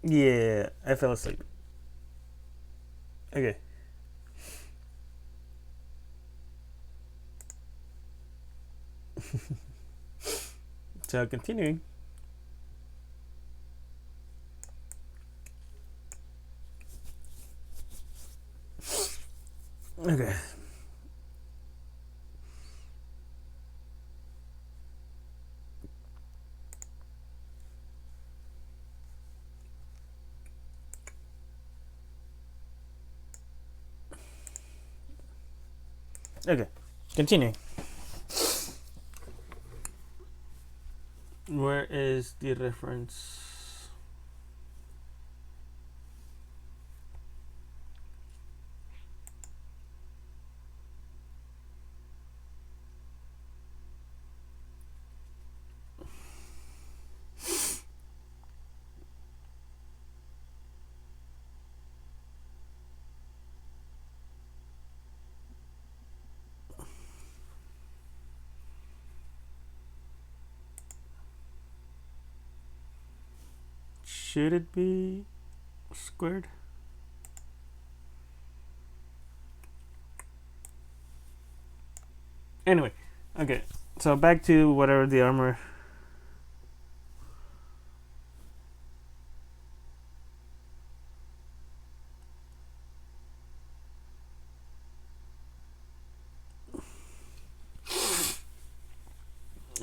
Yeah, I fell asleep. Okay. So continuing. Okay. Okay. Continuing. Where is the reference? Should it be squared? Anyway, okay. So back to whatever the armor.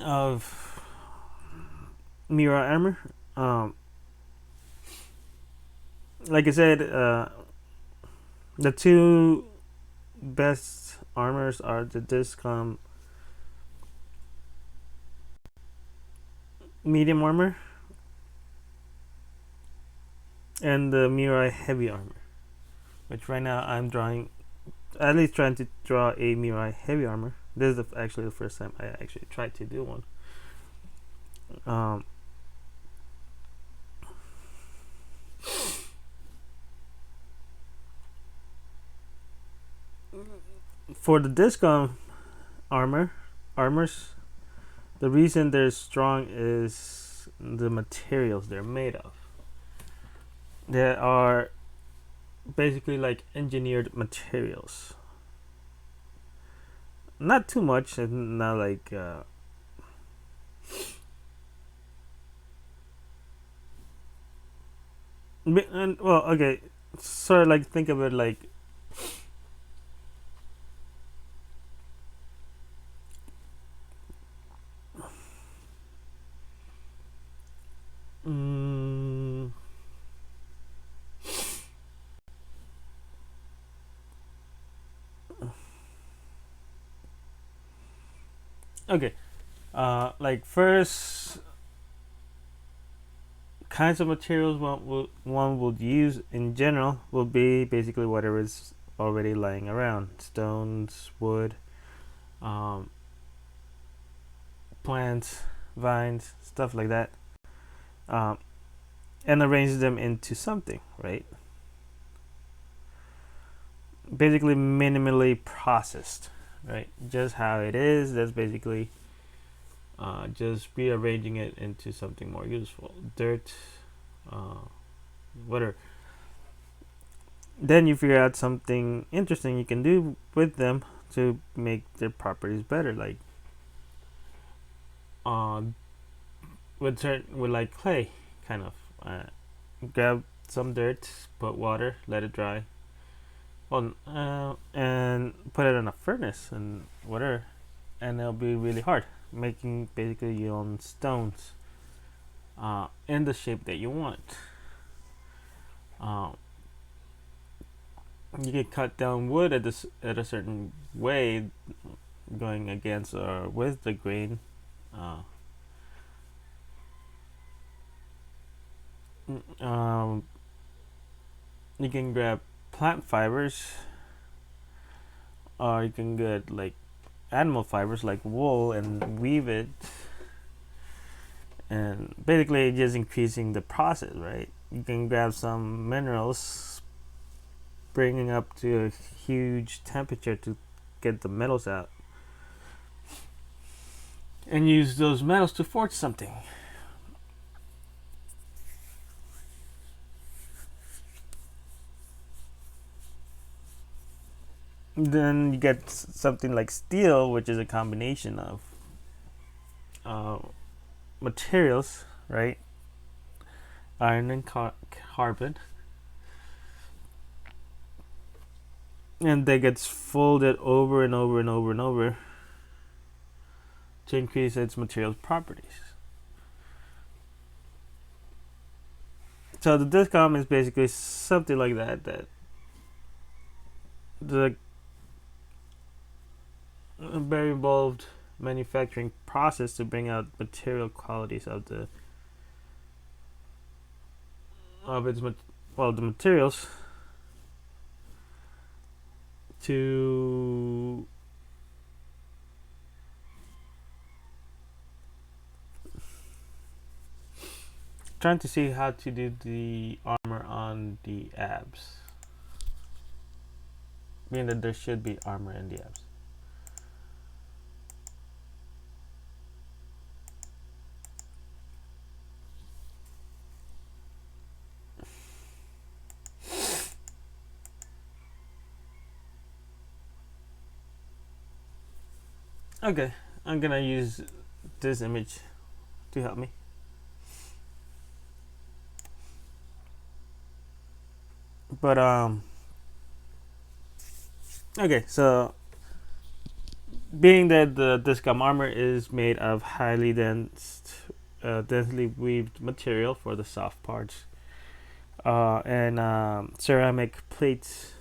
Of Murai armor. Um, like I said, the two best armors are the Discom medium armor and the Murai heavy armor. Which right now I'm drawing, at least trying to draw a Murai heavy armor. This is actually the first time I actually tried to do one. Um, for the Discom armors, the reason they're strong is the materials they're made of. They are basically like engineered materials. Not too much, and not like and well, okay, sort of like think of it like mm, okay, like first kinds of materials one would use in general will be basically whatever is already lying around: stones, wood, um, plants, vines, stuff like that, um, and arrange them into something, right? Basically, minimally processed, right? Just how it is. That's basically just rearranging it into something more useful. Dirt, uh, whatever. Then you figure out something interesting you can do with them to make their properties better, like uh, with like clay, kind of. Grab some dirt, put water, let it dry, on and put it in a furnace and whatever, and it'll be really hard, making basically your own stones in the shape that you want. Um, you can cut down wood at a certain way, going against or with the grain. Uh, um, you can grab plant fibers, or you can get like animal fibers like wool and weave it, and basically just increasing the process, right? You can grab some minerals, bringing up to a huge temperature to get the metals out, and use those metals to forge something. Then you get something like steel, which is a combination of uh, materials, right? Iron and carbon, and that gets folded over and over and over and over to increase its material properties. So the discom is basically something like that. That the very involved manufacturing process to bring out material qualities of its the materials to trying to see how to do the armor on the abs, meaning that there should be armor in the abs. Okay, I'm gonna use this image to help me. But okay, so being that the discom armor is made of highly densely weaved material for the soft parts, and ceramic plates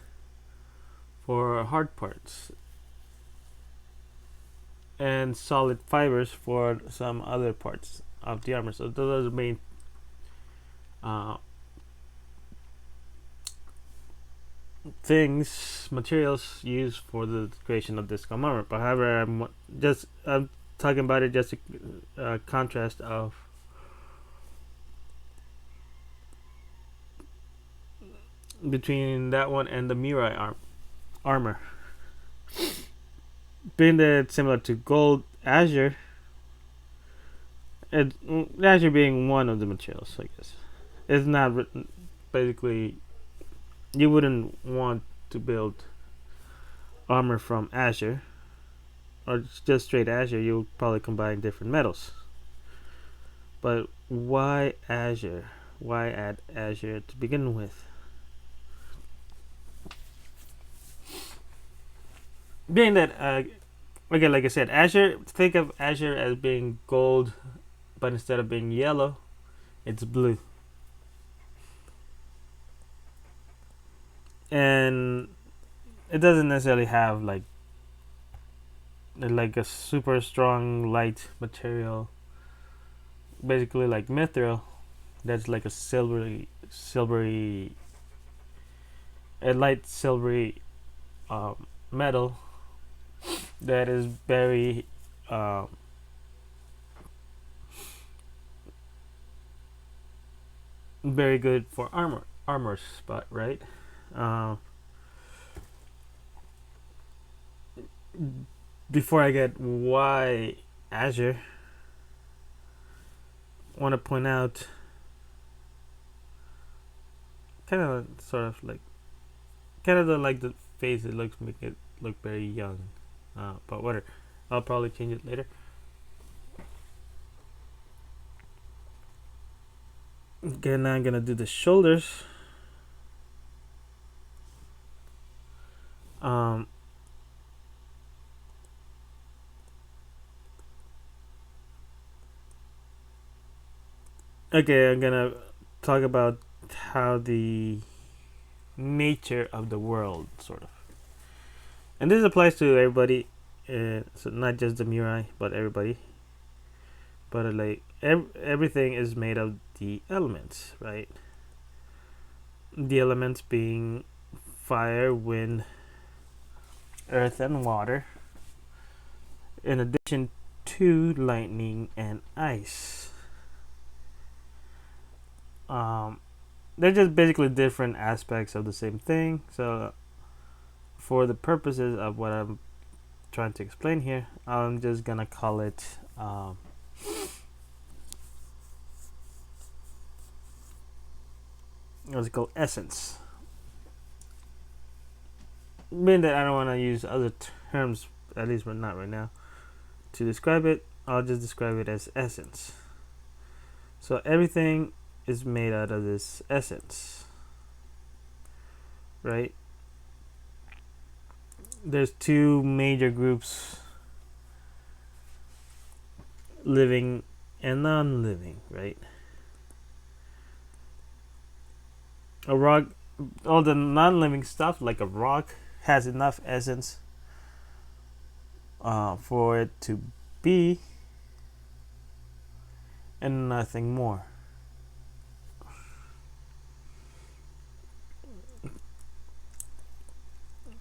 for hard parts, and solid fibers for some other parts of the armor. So those are the main uh, materials used for the creation of this armor. But however, I'm talking about it just a contrast of between that one and the Murai armor. Being that it's similar to gold, azure, azure being one of the materials, I guess. It's not written, basically, you wouldn't want to build armor from azure or just straight azure. You'll probably combine different metals. But why azure? Why add azure to begin with? Being that, again, like I said, azure, think of azure as being gold, but instead of being yellow, it's blue. And it doesn't necessarily have like a super strong light material, basically like mithril, that's like a a light silvery metal that is um, very good for armor spot, right? Uh, Before I get why azure, I want to point out kind of sort of like kind of like the face. It looks make it look very young, but whatever. I'll probably change it later. Okay, now I'm gonna do the shoulders. Um, okay, I'm gonna talk about how the nature of the world, sort of, and this applies to everybody, so not just the Murai, but everybody. But like everything is made of the elements, right? The elements being fire, wind, earth, and water, in addition to lightning and ice. Um, they're just basically different aspects of the same thing. So, for the purposes of what I'm trying to explain here, I'm just gonna call it what's it called, essence. being that I don't want to use other terms, at least not right now, to describe it, I'll just describe it as essence. So everything is made out of this essence, right? There's two major groups, living and non-living, right? A rock, all the non-living stuff like a rock has enough essence for it to be and nothing more.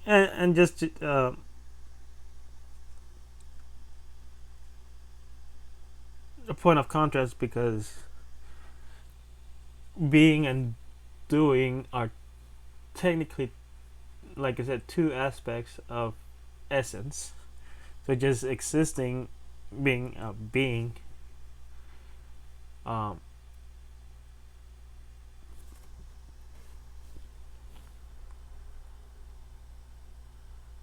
And just a point of contrast, because being and doing are technically, like I said, two aspects of essence. So just existing, being um,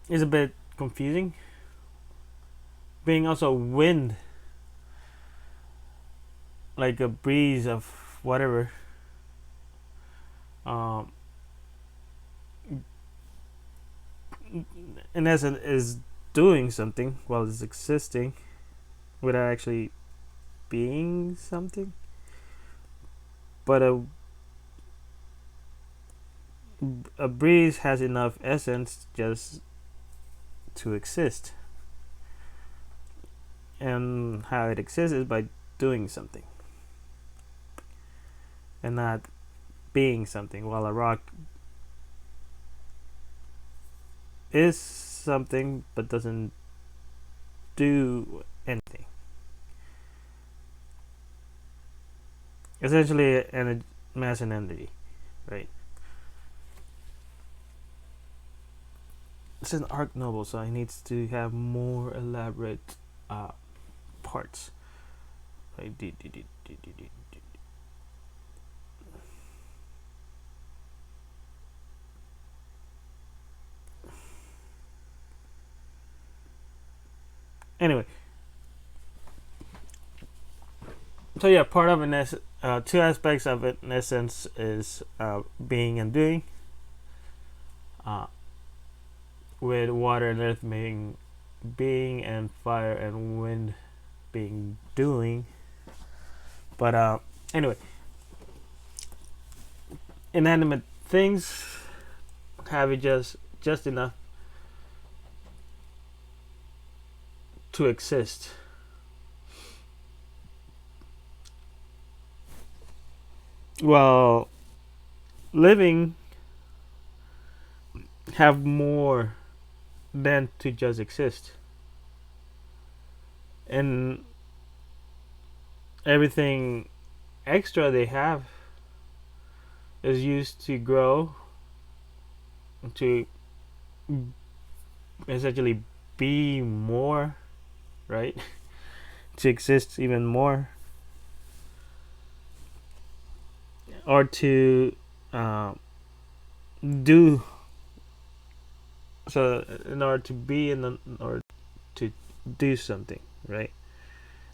is a bit confusing. Being also wind, like a breeze of whatever. Um, in essence, is doing something while it's existing without actually being something. But a breeze has enough essence just to exist, and how it exists is by doing something and not being something, while a rock is something but doesn't do anything. Essentially, mass and entity, right? It's an arc novel, so it needs to have more elaborate parts. Like, anyway, so yeah, part of it, two aspects of it in essence is being and doing. With water and earth being and fire and wind being doing. But anyway, inanimate things have it just enough to exist. Well, living have more than to just exist, and everything extra they have is used to grow, to essentially be more, right? To exist even more, or to uh, do. So in order to be in or to do something, right?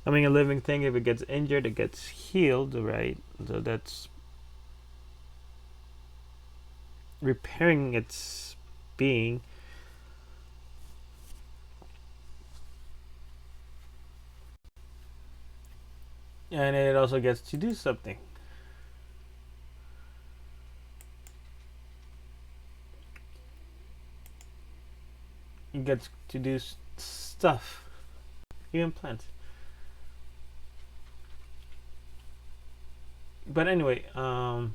I mean, a living thing, if it gets injured, it gets healed, right? So that's repairing its being. And it also gets to do something. It gets to do stuff, even plants. But anyway, and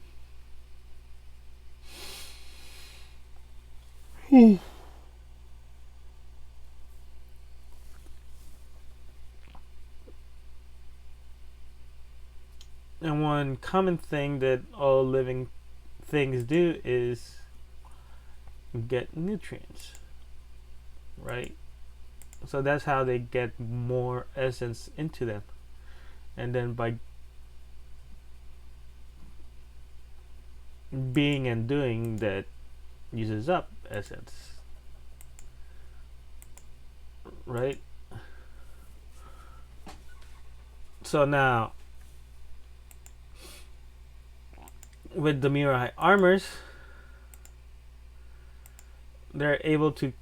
one common thing that all living things do is get nutrients, right? So that's how they get more essence into them, and then by being and doing, that uses up essence. right? So now with the Murai armors, they're able to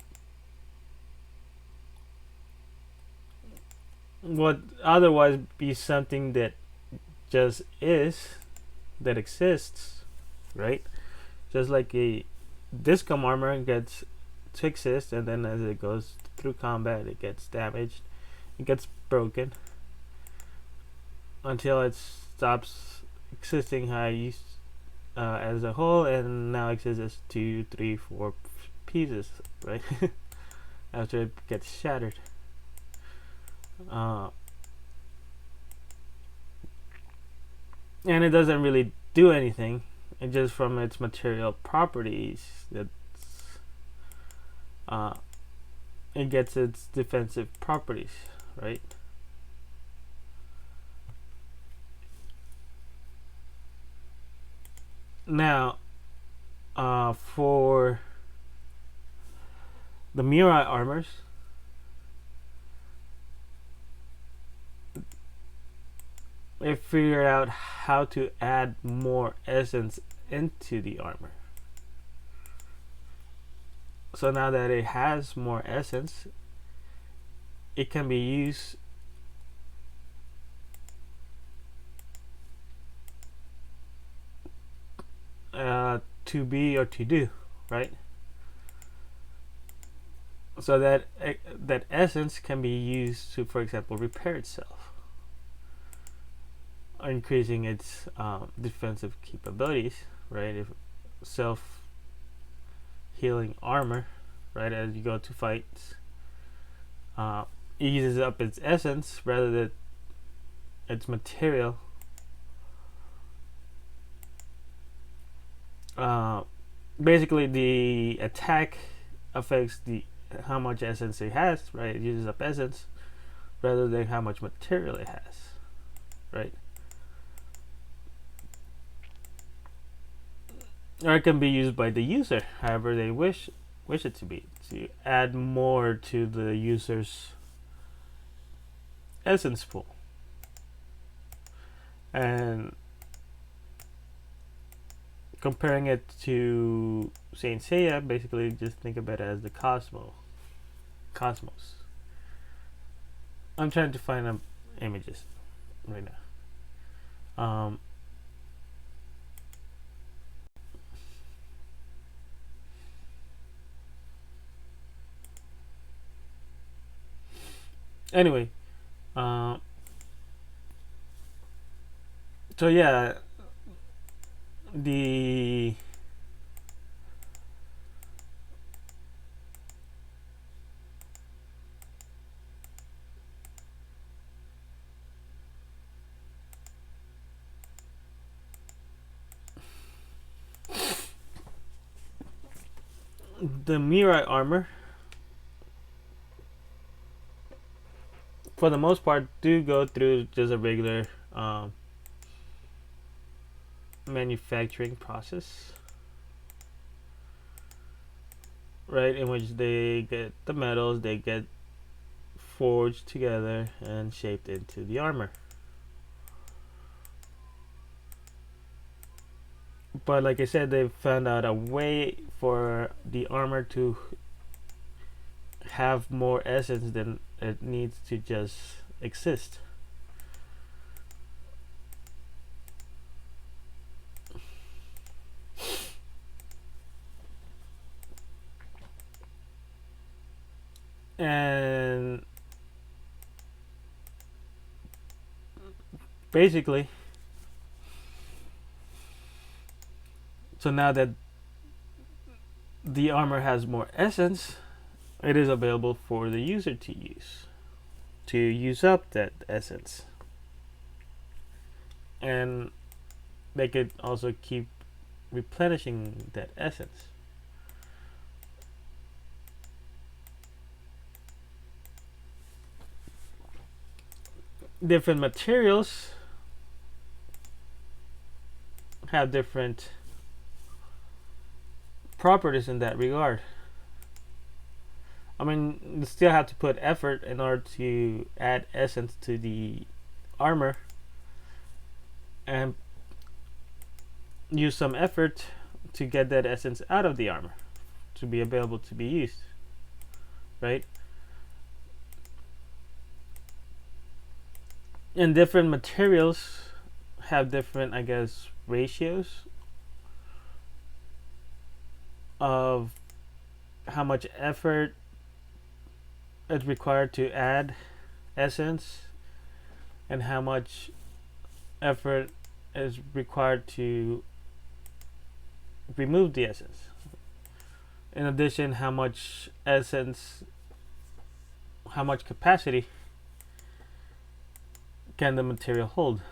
what otherwise be something that just is, that exists, right? Just like a discom armor gets to exist, and then as it goes through combat, it gets damaged, it gets broken until it stops existing as a whole, and now exists as 2, 3, 4 pieces, right? After it gets shattered. Uh, and it doesn't really do anything. It just from its material properties that uh, it gets its defensive properties, right? Now, for the Murai armors, they figured out how to add more essence into the armor. So now that it has more essence, it can be used to be or to do, right? So that essence can be used to, for example, repair itself, increasing its defensive capabilities, right? If self healing armor, right? As you go to fights, it uses up its essence rather than its material. Basically, the attack affects the how much essence it has, right? It uses up essence rather than how much material it has, right? Or it can be used by the user however they wish it to be, to add more to the user's essence pool. And comparing it to Saint Seiya, basically just think of it as the cosmos. I'm trying to find images right now. Anyway, so yeah, the Murai armor, for the most part, do go through just a regular manufacturing process, right? In which they get the metals, they get forged together and shaped into the armor. But like I said, they found out a way for the armor to have more essence than it needs to just exist. And basically, so now that the armor has more essence, it is available for the user to use up that essence. And they could also keep replenishing that essence. Different materials have different properties in that regard. I mean, you still have to put effort in order to add essence to the armor, and use some effort to get that essence out of the armor to be available to be used, right? And different materials have different, I guess, ratios of how much effort is required to add essence and how much effort is required to remove the essence. In addition, how much essence, how much capacity can the material hold?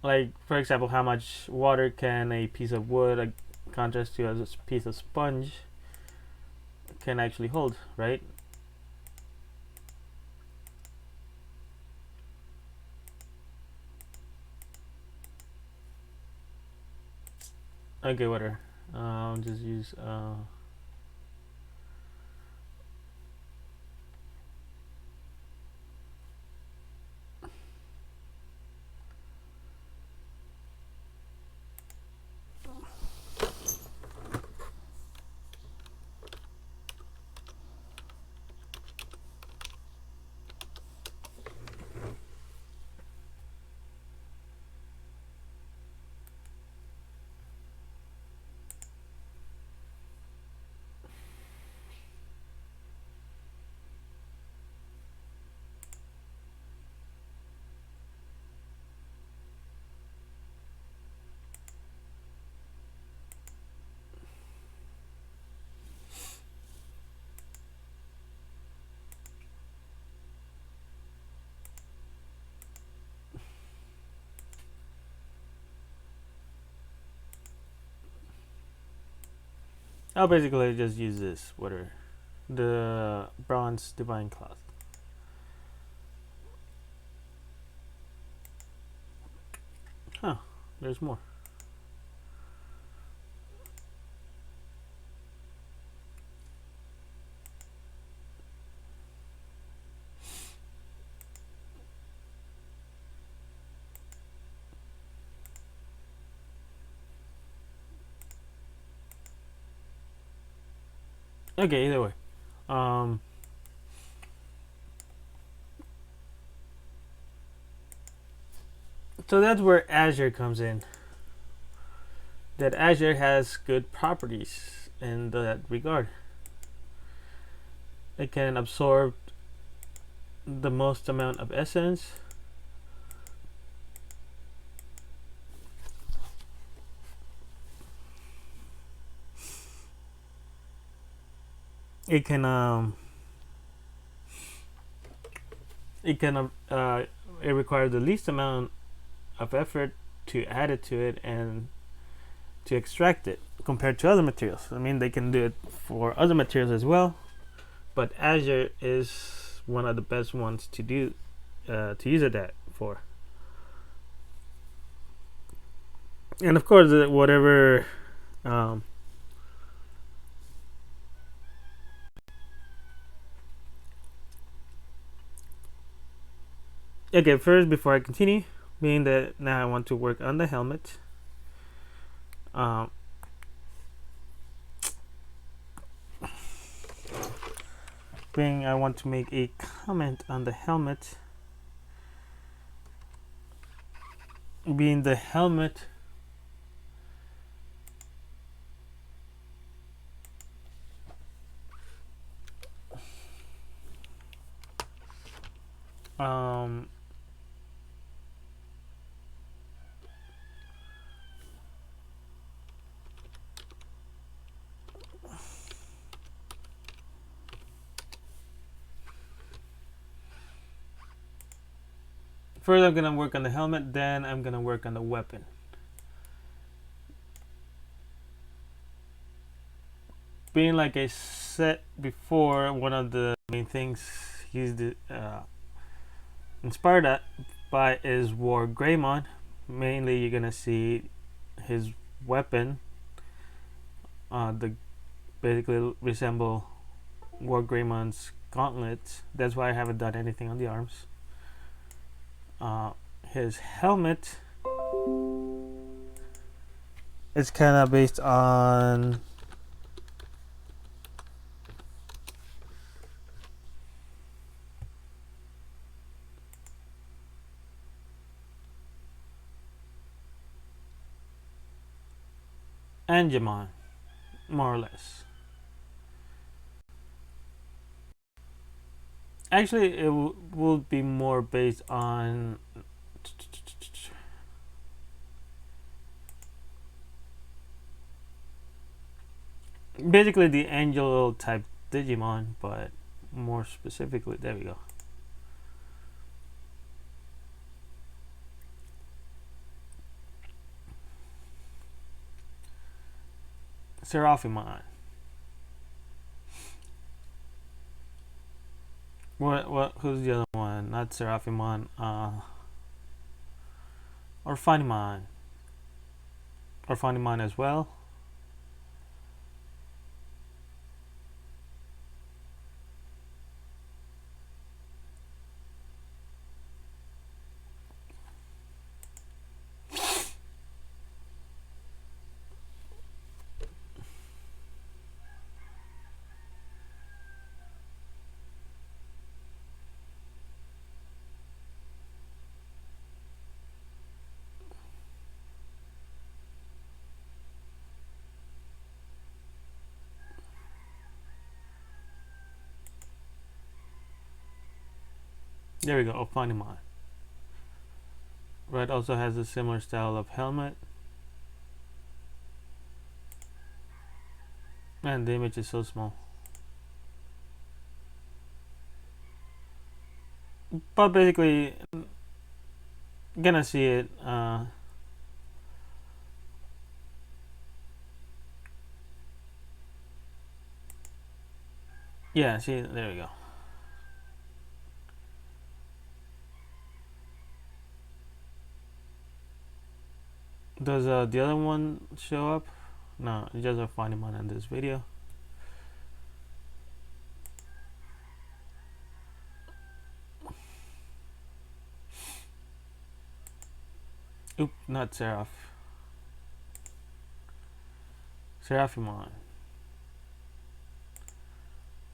Like, for example, how much water can a piece of wood, contrast to a piece of sponge, can actually hold, right? Okay, whatever. Just use I'll basically just use this, whatever, the bronze divine cloth. Huh, there's more. Okay, either way. So that's where Azure comes in. That Azure has good properties in that regard. It can absorb the most amount of essence. It can it requires the least amount of effort to add it to it and to extract it compared to other materials. I mean, they can do it for other materials as well, but Azure is one of the best ones to do to use that for. And of course, whatever okay, first before I continue, being that now I want to work on the helmet. Being I want to make a comment on the helmet. Being the helmet first I'm gonna work on the helmet, then I'm gonna work on the weapon. Being like I said before, one of the main things he's inspired by is War Greymon. Mainly, you're gonna see his weapon, the basically resemble War Greymon's gauntlets. That's why I haven't done anything on the arms. His helmet is kind of based on Angemon, more or less. Actually, it will be more based on basically the angel type Digimon, but more specifically, there we go. Seraphimon. What? Who's the other one? Not Seraphimon. Orphanimon. Orphanimon as well. There we go. Orphanimon. Right. Also has a similar style of helmet. Man, the image is so small. But basically, gonna see it. Yeah, see, there we go. Does the other one show up? No, it's just Orphanimon in this video. Oop, not Seraph. Seraphimon.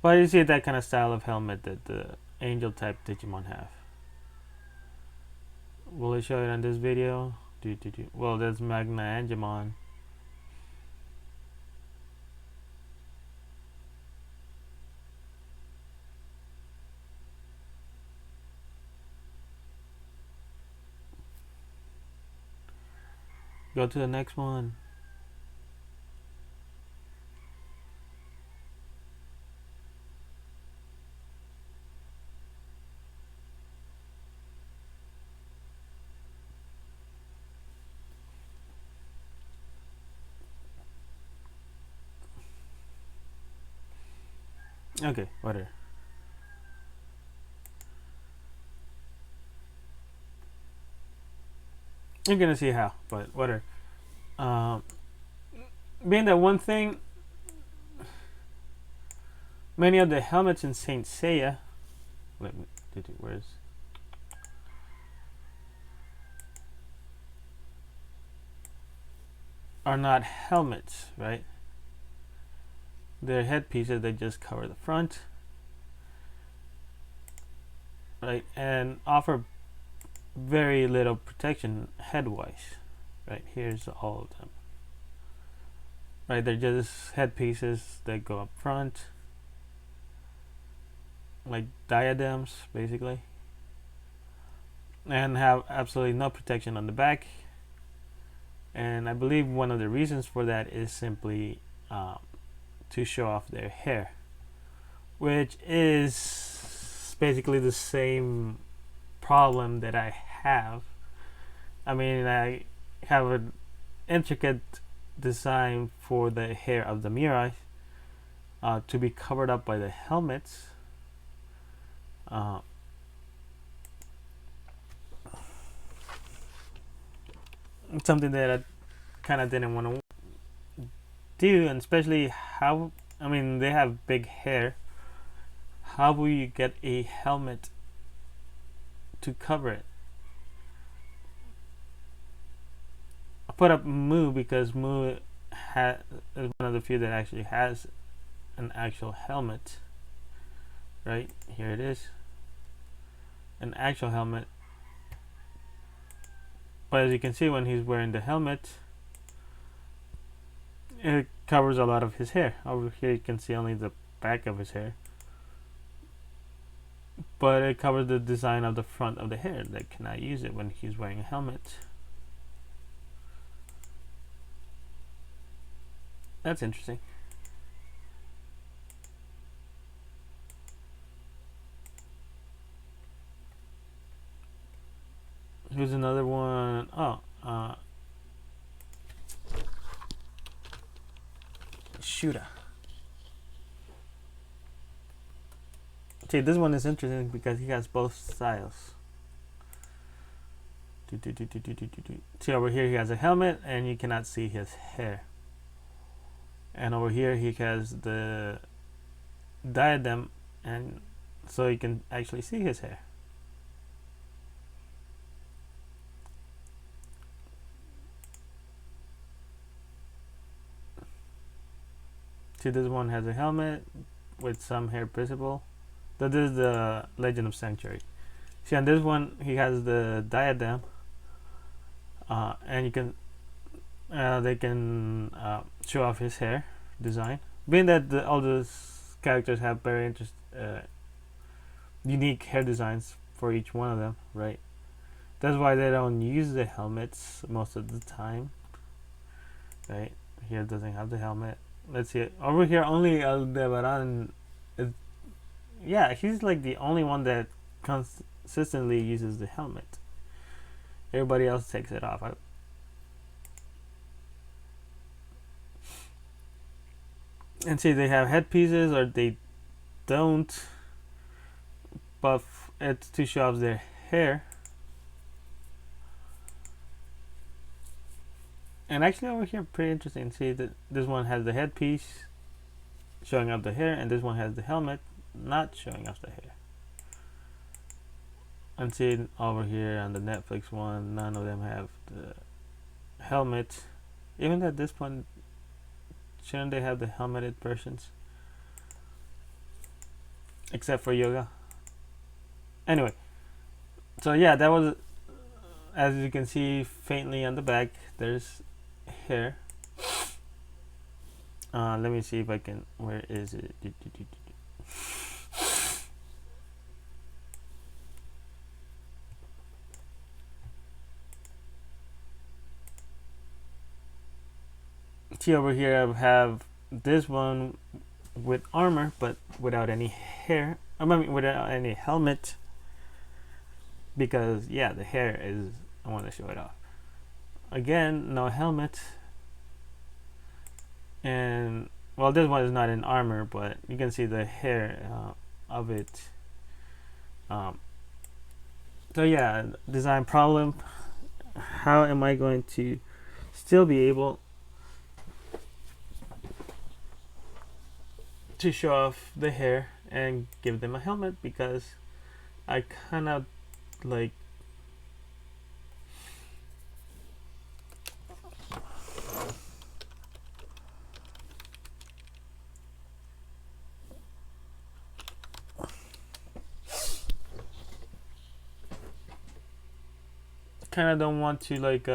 But you see that kind of style of helmet that the angel type Digimon have. Will I show it on this video? Well, there's Magna Angemon. Go to the next one. Okay, whatever. You're gonna see how, but whatever. Being that one thing, many of the helmets in Saint Seiya, where's are not helmets, right? They're headpieces that just cover the front, right, and offer very little protection head-wise. Right, here's all of them. Right, they're just headpieces that go up front, like diadems, basically, and have absolutely no protection on the back. And I believe one of the reasons for that is simply to show off their hair, which is basically the same problem that I have. I mean, I have an intricate design for the hair of the Murai to be covered up by the helmets. Something that I kind of didn't want to do, and especially how I mean, they have big hair. How will you get a helmet to cover it? I put up Moo because Moo is one of the few that actually has an actual helmet. Right here it is, an actual helmet. But as you can see, when he's wearing the helmet, it covers a lot of his hair. Over here you can see only the back of his hair, but it covers the design of the front of the hair. That cannot use it when he's wearing a helmet. That's interesting. Here's another one. Oh, Shooter. See, this one is interesting because he has both styles. See, over here he has a helmet and you cannot see his hair. And over here he has the diadem, and so you can actually see his hair. See, this one has a helmet with some hair visible. That is the Legend of Sanctuary. See, on this one he has the diadem, and you can they can show off his hair design. Being that all those characters have very unique hair designs for each one of them, right? That's why they don't use the helmets most of the time, right? Here doesn't have the helmet. Let's see it. Over here only Aldebaran is, yeah, he's like the only one that consistently uses the helmet. Everybody else takes it off. And see, they have headpieces or they don't, but it's to show off their hair. And actually over here, pretty interesting. See that this one has the headpiece showing off the hair, and this one has the helmet not showing off the hair. And see over here on the Netflix one, none of them have the helmet. Even at this point, shouldn't they have the helmeted versions? Except for Yoga. Anyway, so yeah, that was, as you can see faintly on the back, there's hair. Let me see if I can, where is it? See, over here I have this one with armor but without any hair. I mean, without any helmet, because yeah, the hair is, I want to show it off. Again, no helmet. And well, this one is not in armor, but you can see the hair of it. So yeah, design problem. How am I going to still be able to show off the hair and give them a helmet? Because I kind of like don't want to like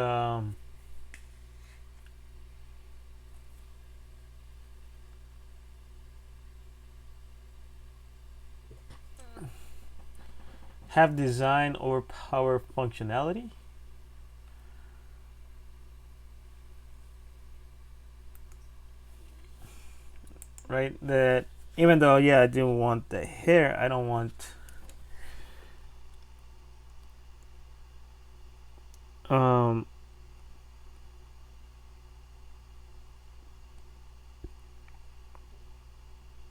have design overpower functionality. Right? That even though yeah, I didn't want the hair, I don't want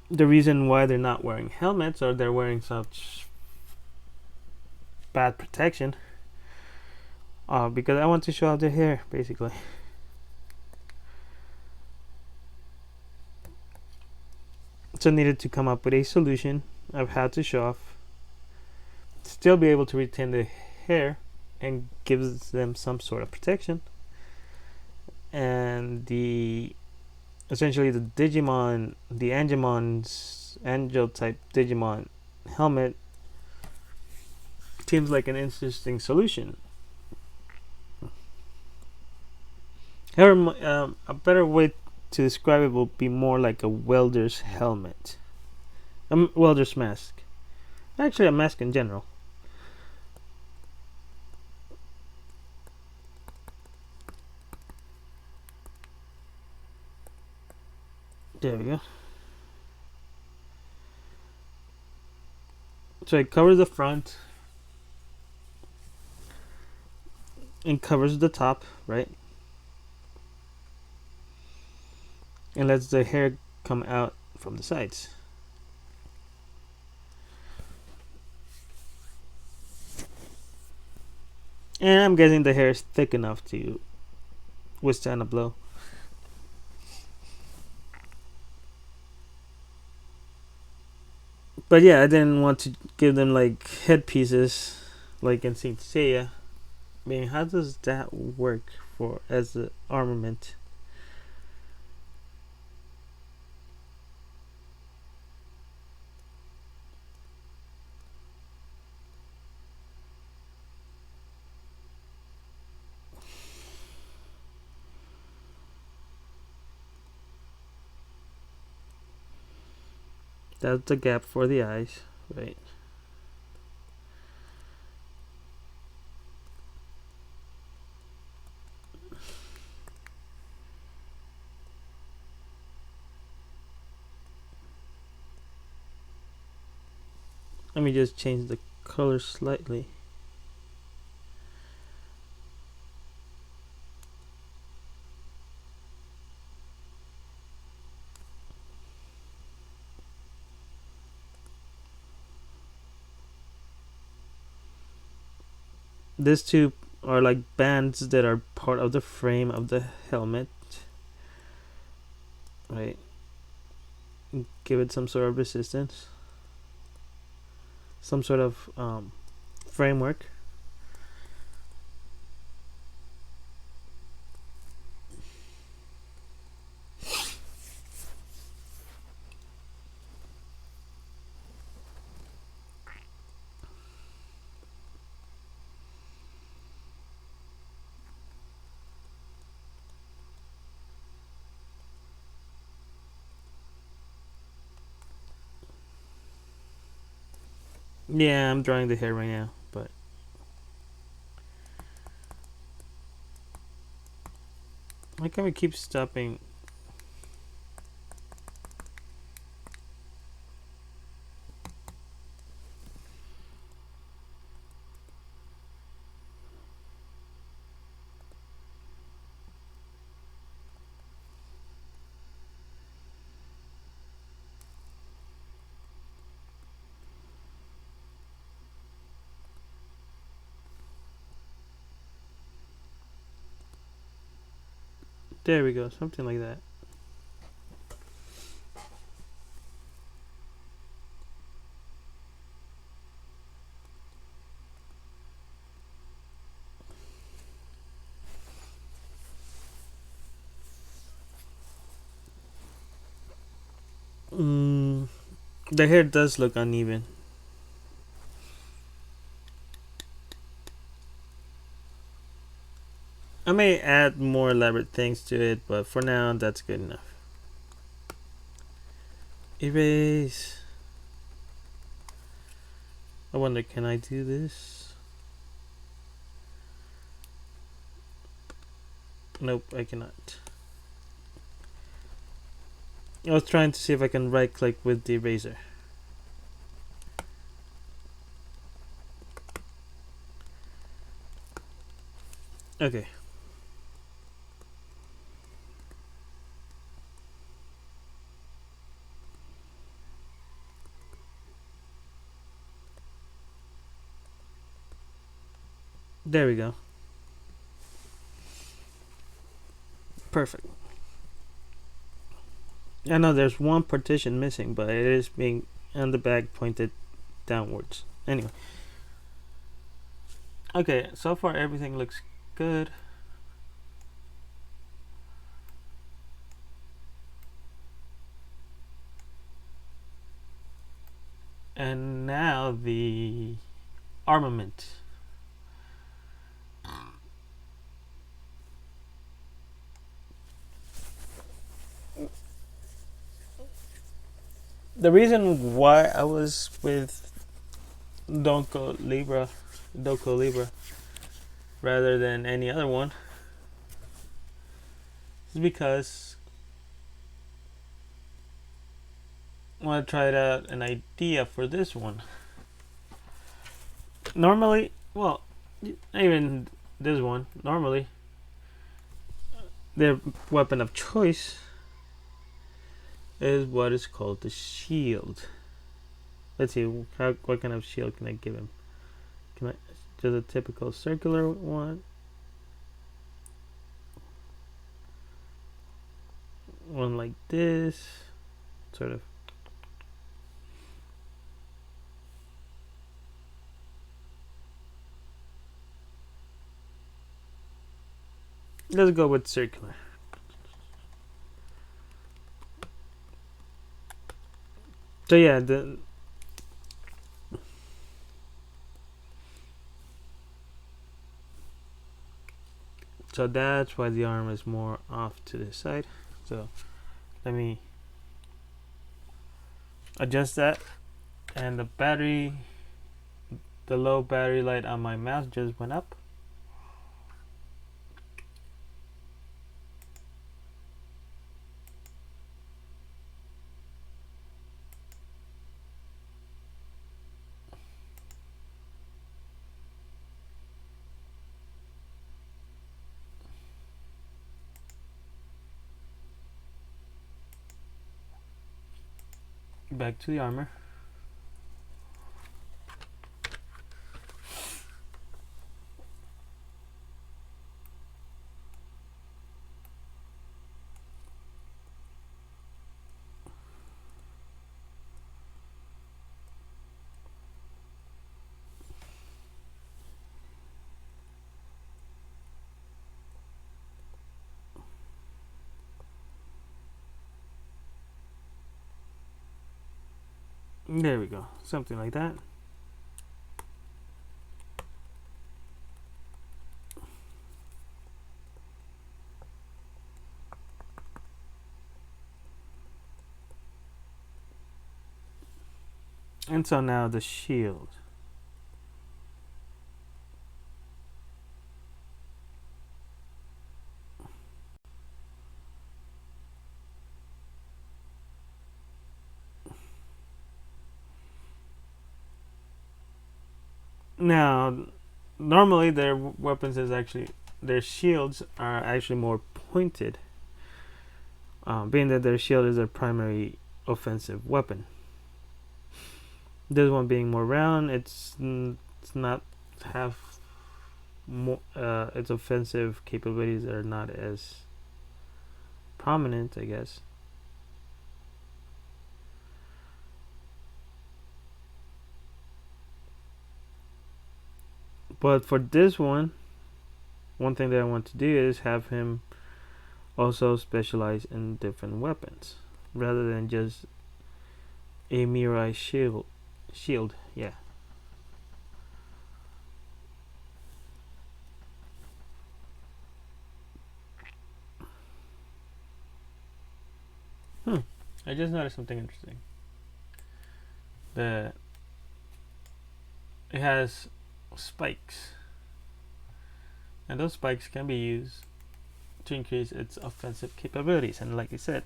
the reason why they're not wearing helmets or they're wearing such bad protection, because I want to show off their hair basically. So I needed to come up with a solution of how to show off, still be able to retain the hair, and gives them some sort of protection. And the essentially the Digimon, the Angemon's Angel type Digimon helmet seems like an interesting solution. However, a better way to describe it will be more like a welder's helmet, a welder's mask. Actually, a mask in general. There we go. So it covers the front and covers the top, right? And lets the hair come out from the sides. And I'm guessing the hair is thick enough to withstand a blow. But yeah, I didn't want to give them like headpieces like in Saint Seiya. I mean, how does that work for as an armament? That's the gap for the eyes, right? Let me just change the color slightly. These two are like bands that are part of the frame of the helmet, right? Give it some sort of resistance, some sort of framework. Yeah, I'm drawing the hair right now, but why can't we keep stopping? There we go, something like that. The hair does look uneven. I may add more elaborate things to it, but for now, that's good enough. Erase. I wonder, can I do this? Nope, I cannot. I was trying to see if I can right click with the eraser. Okay. There we go. Perfect. I know there's one partition missing, but it is being on the back pointed downwards. Anyway, okay, so far everything looks good. And now the armament. The reason why I was with Donko Libra, Doko Libra, rather than any other one is because I want to try out an idea for this one. Normally, well, even this one, normally, their weapon of choice is what is called the shield. Let's see, what kind of shield can I give him? Can I just a typical circular one? One like this, sort of. Let's go with circular. So yeah, so that's why the arm is more off to the side. So let me adjust that, and the low battery light on my mouse just went up. Back to the armor. There we go, something like that. And so now the shield. Now, normally their weapons is actually their shields are actually more pointed, being that their shield is their primary offensive weapon. This one being more round, it's not have more. Its offensive capabilities are not as prominent, I guess. But for this one thing that I want to do is have him also specialize in different weapons rather than just a Murai shield. Yeah. I just noticed something interesting. That it has spikes, and those spikes can be used to increase its offensive capabilities. And like I said,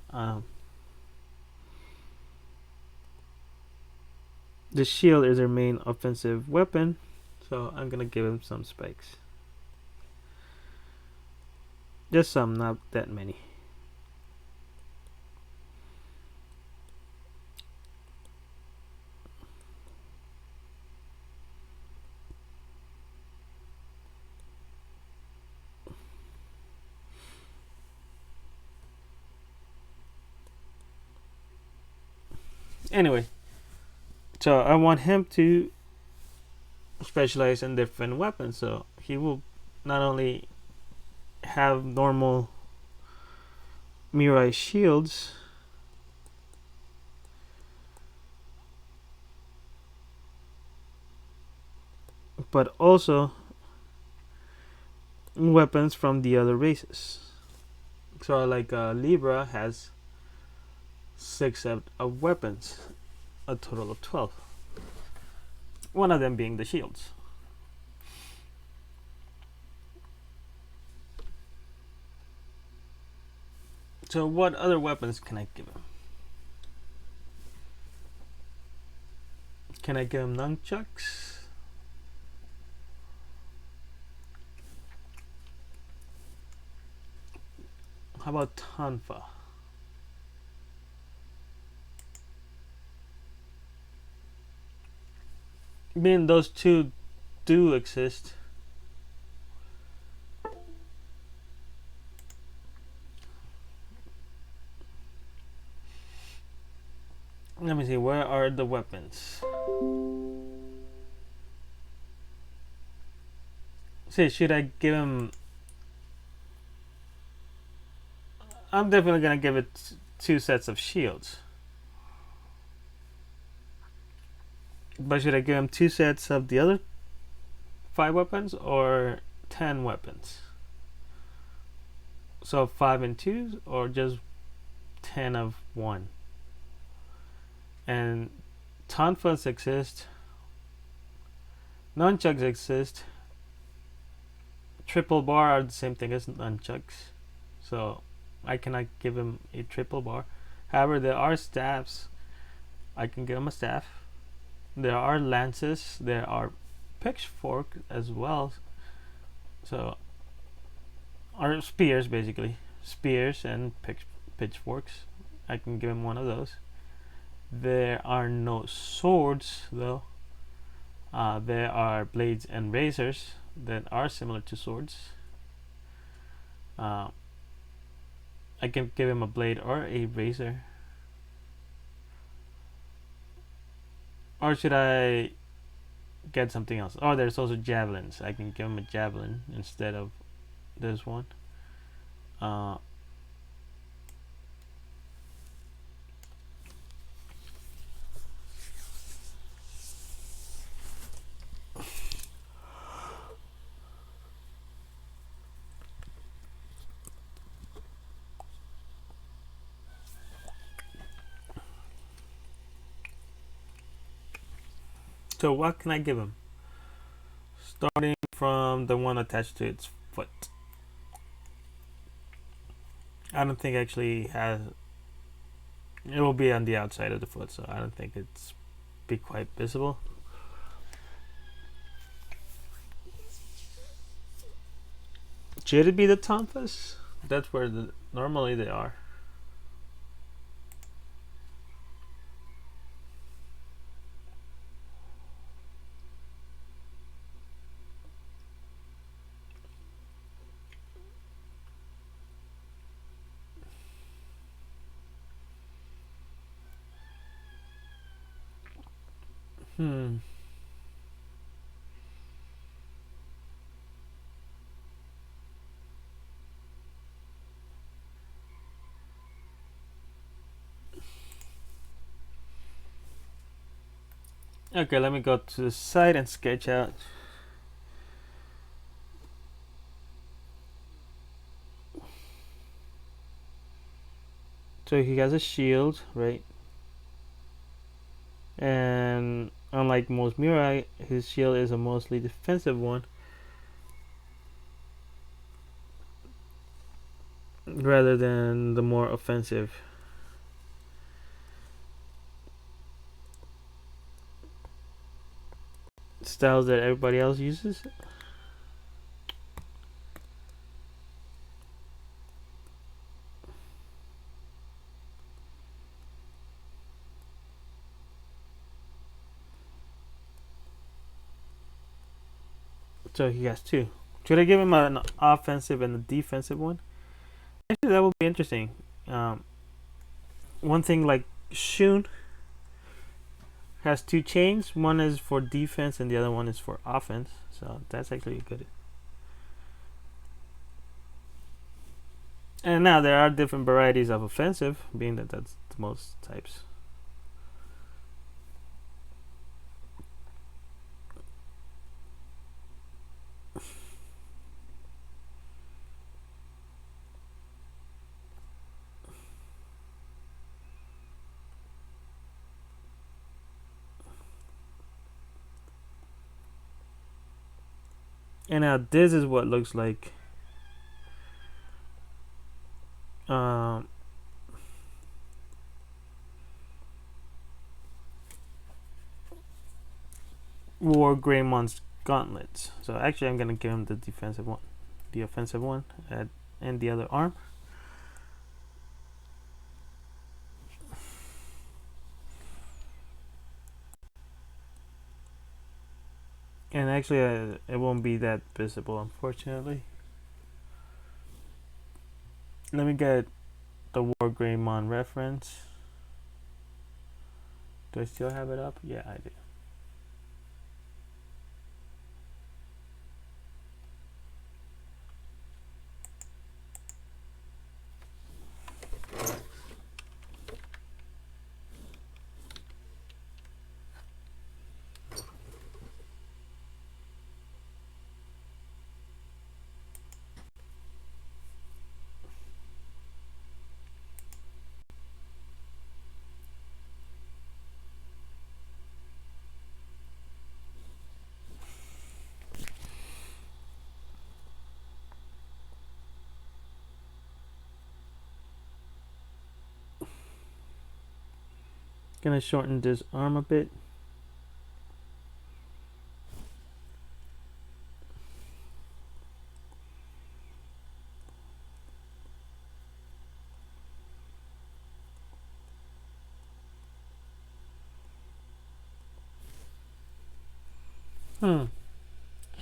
the shield is their main offensive weapon, so I'm gonna give him some spikes. Just some, not that many. Anyway, so I want him to specialize in different weapons. So he will not only have normal Murai shields, but also weapons from the other races. So like Libra has 6 set of weapons, a total of 12. One of them being the shields. So what other weapons can I give him? Can I give him nunchucks? How about Tanfa? I mean, those two do exist. Let me see, where are the weapons? See, should I give him... I'm definitely gonna give it 2 sets of shields. But should I give him 2 sets of the other 5 weapons or 10 weapons? So 5 and 2 or just 10 of 1? And tonfas exist, nunchucks exist, triple bar are the same thing as nunchucks, so I cannot give him a triple bar. However, there are staffs. I can give him a staff. There are lances. There are pitchfork as well. So, or spears basically, spears and pitchforks. I can give him one of those. There are no swords though. There are blades and razors that are similar to swords. I can give him a blade or a razor. Or should I get something else? Oh, there's also javelins. I can give him a javelin instead of this one. So what can I give him? Starting from the one attached to its foot. I don't think actually has. It will be on the outside of the foot, so I don't think it's be quite visible. Should it be the tonfas? That's where normally they are. Hmm. Okay, let me go to the side and sketch out. So he has a shield, right? And unlike most Murai, his shield is a mostly defensive one rather than the more offensive styles that everybody else uses. So he has 2. Should I give him an offensive and a defensive one? Actually, that would be interesting. One thing like Shun, has two chains. One is for defense and the other one is for offense. So that's actually good. And now there are different varieties of offensive, being that that's the most types. And now this is what looks like War Greymon's gauntlets. So actually I'm gonna give him the defensive one, the offensive one, and the other arm. And actually it won't be that visible, unfortunately. Let me get the War Greymon reference. Do I still have it up? Yeah, I do. Gonna shorten this arm a bit.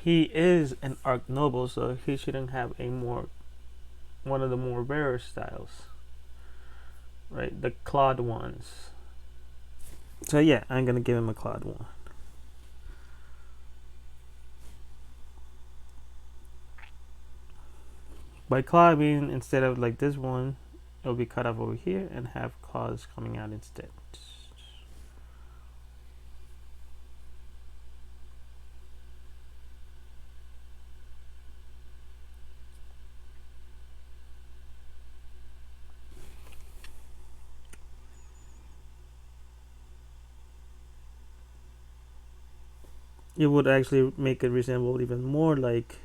He is an Arc Noble, so he shouldn't have one of the more rarer styles. Right, the clawed ones. So yeah, I'm gonna give him a clawed one. By claw, I mean instead of like this one, it'll be cut off over here and have claws coming out instead. It would actually make it resemble even more like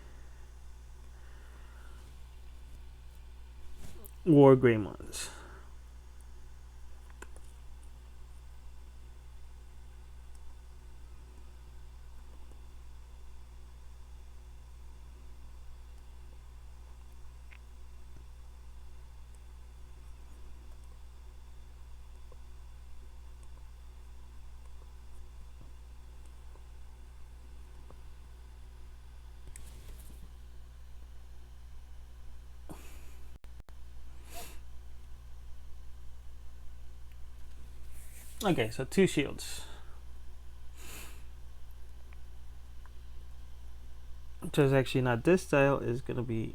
War Greymons. Okay, so 2 shields. So it's actually not this style, it's gonna be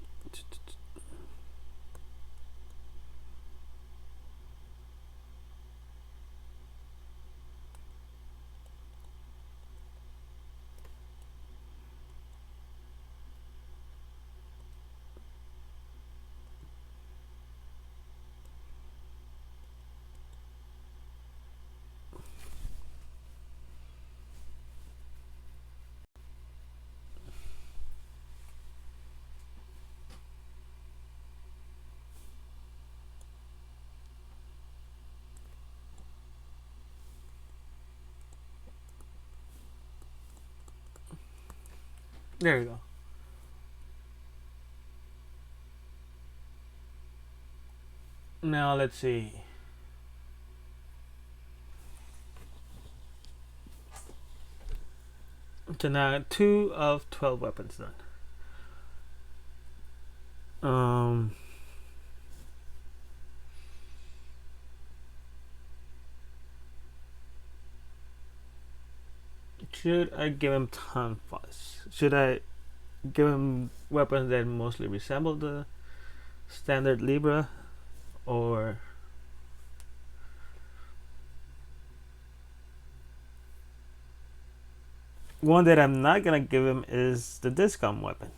there you go. Now let's see. So now 2 of 12 weapons done. Should I give him tongue fuzz? Should I give him weapons that mostly resemble the standard Libra, or one that I'm not gonna give him is the discom weapon,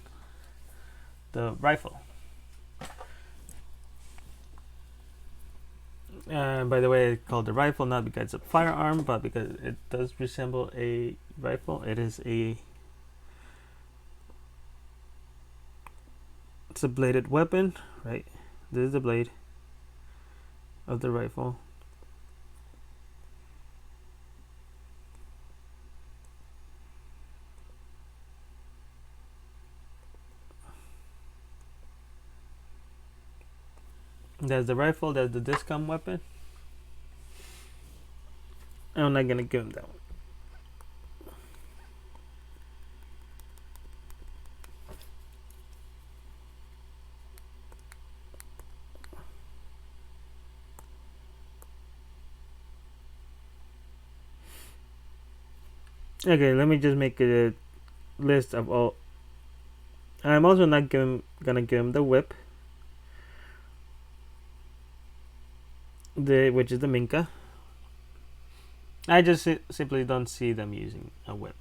the rifle. By the way, it's called the rifle not because it's a firearm, but because it does resemble a rifle. It's a bladed weapon, right? This is the blade of the rifle. That's the rifle. That's the discom weapon. I'm not gonna give him that one. Okay, let me just make a list of all. I'm also not gonna give him the whip, which is the Minka. I just simply don't see them using a whip.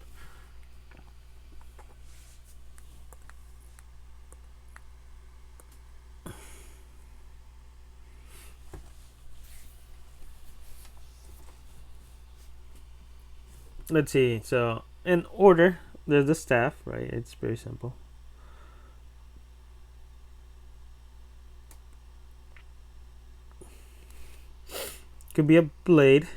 Let's see. So in order, there's the staff, right? It's very simple. Could be a blade.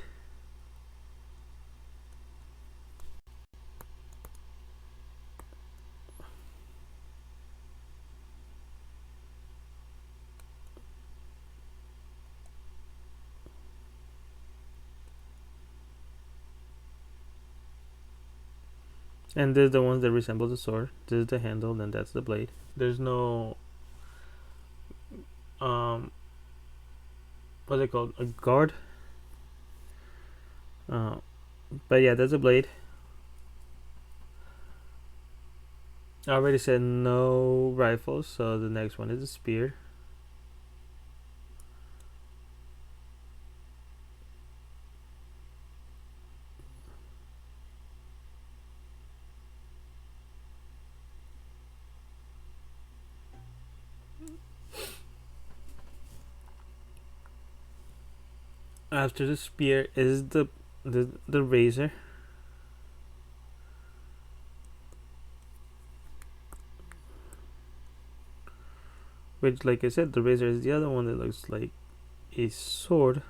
And there's the ones that resemble the sword. This is the handle, then that's the blade. There's no what's it called? A guard. But yeah, that's a blade. I already said no rifles, so the next one is a spear. After the spear is the razor. Which, like I said, the razor is the other one that looks like a sword.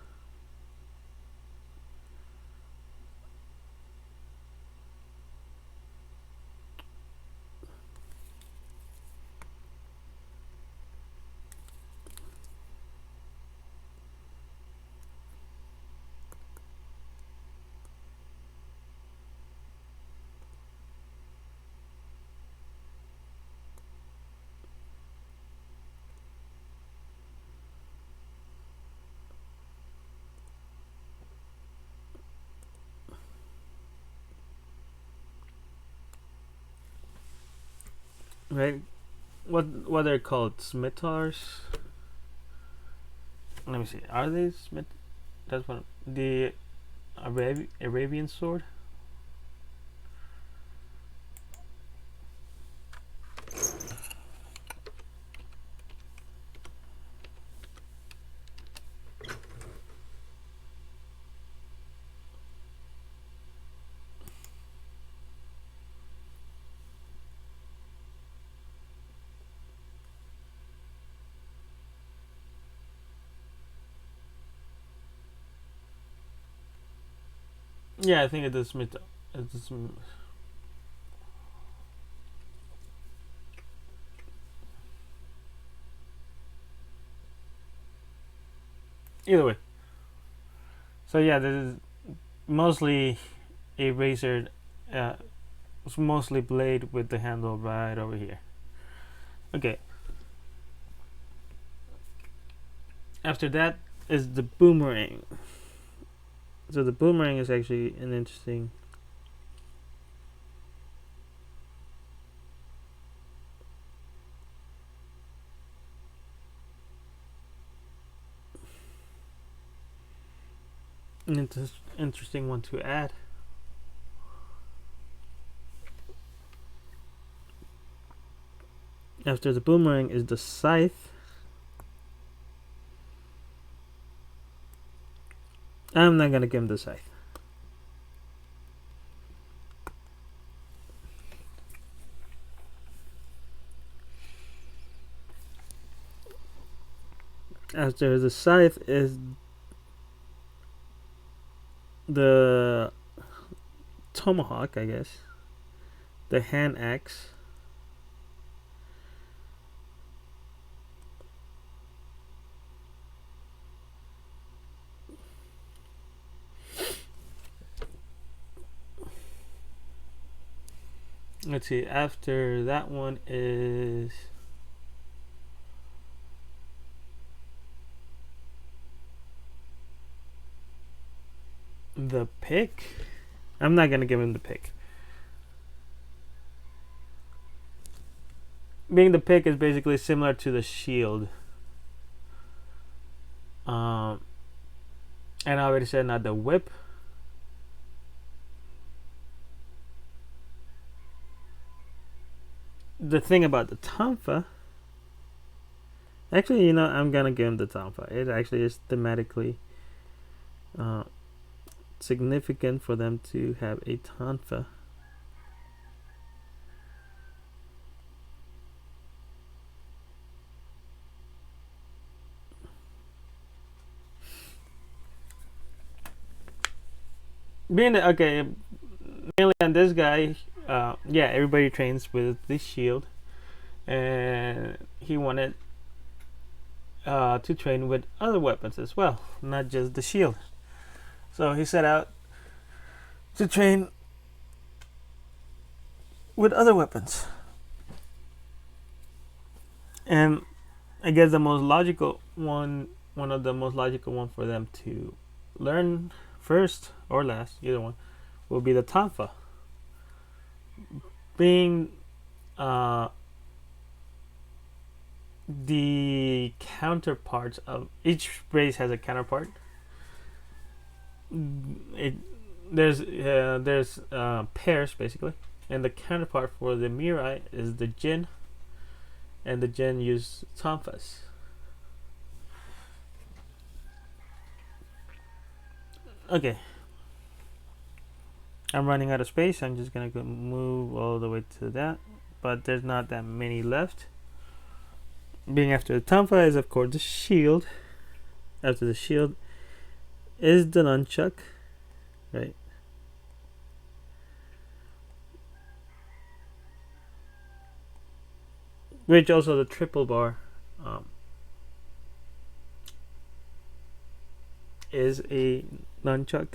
Right? What they're called? Smitars? Let me see. Are they Smith? That's what the Arabian sword. Yeah, I think it is Smith. It's either way. So yeah, this is mostly a razor. It's mostly blade with the handle right over here. Okay. After that is the boomerang. So the boomerang is actually an interesting An interesting one to add. After the boomerang is the scythe. I'm not gonna give him the scythe. After the scythe is the tomahawk, I guess. The hand axe. Let's see, after that one is the pick. I'm not gonna give him the pick. Being the pick is basically similar to the shield. And I already said not the whip. The thing about the tonfa, actually, you know, I'm gonna give him the tonfa. It actually is thematically significant for them to have a tonfa. Being the, okay, mainly on this guy, yeah, everybody trains with this shield, and he wanted to train with other weapons as well, not just the shield. So he set out to train with other weapons. And I guess the most logical one of the most logical one for them to learn first or last, either one, will be the tonfa. Being the counterparts of each race has a counterpart. There's pairs basically, and the counterpart for the Murai is the Jin, and the Jin use tonfas. Okay, I'm running out of space. I'm just gonna move all the way to that, but there's not that many left. Being after the tonfa is of course the shield. After the shield is the nunchuck, right? Which also the triple bar is a nunchuck.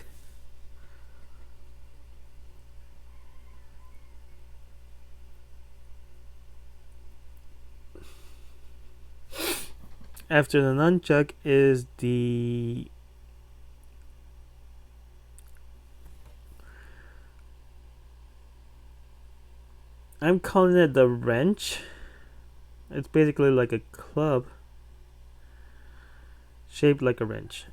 After the nunchuck is the I'm calling it the wrench. It's basically like a club shaped like a wrench.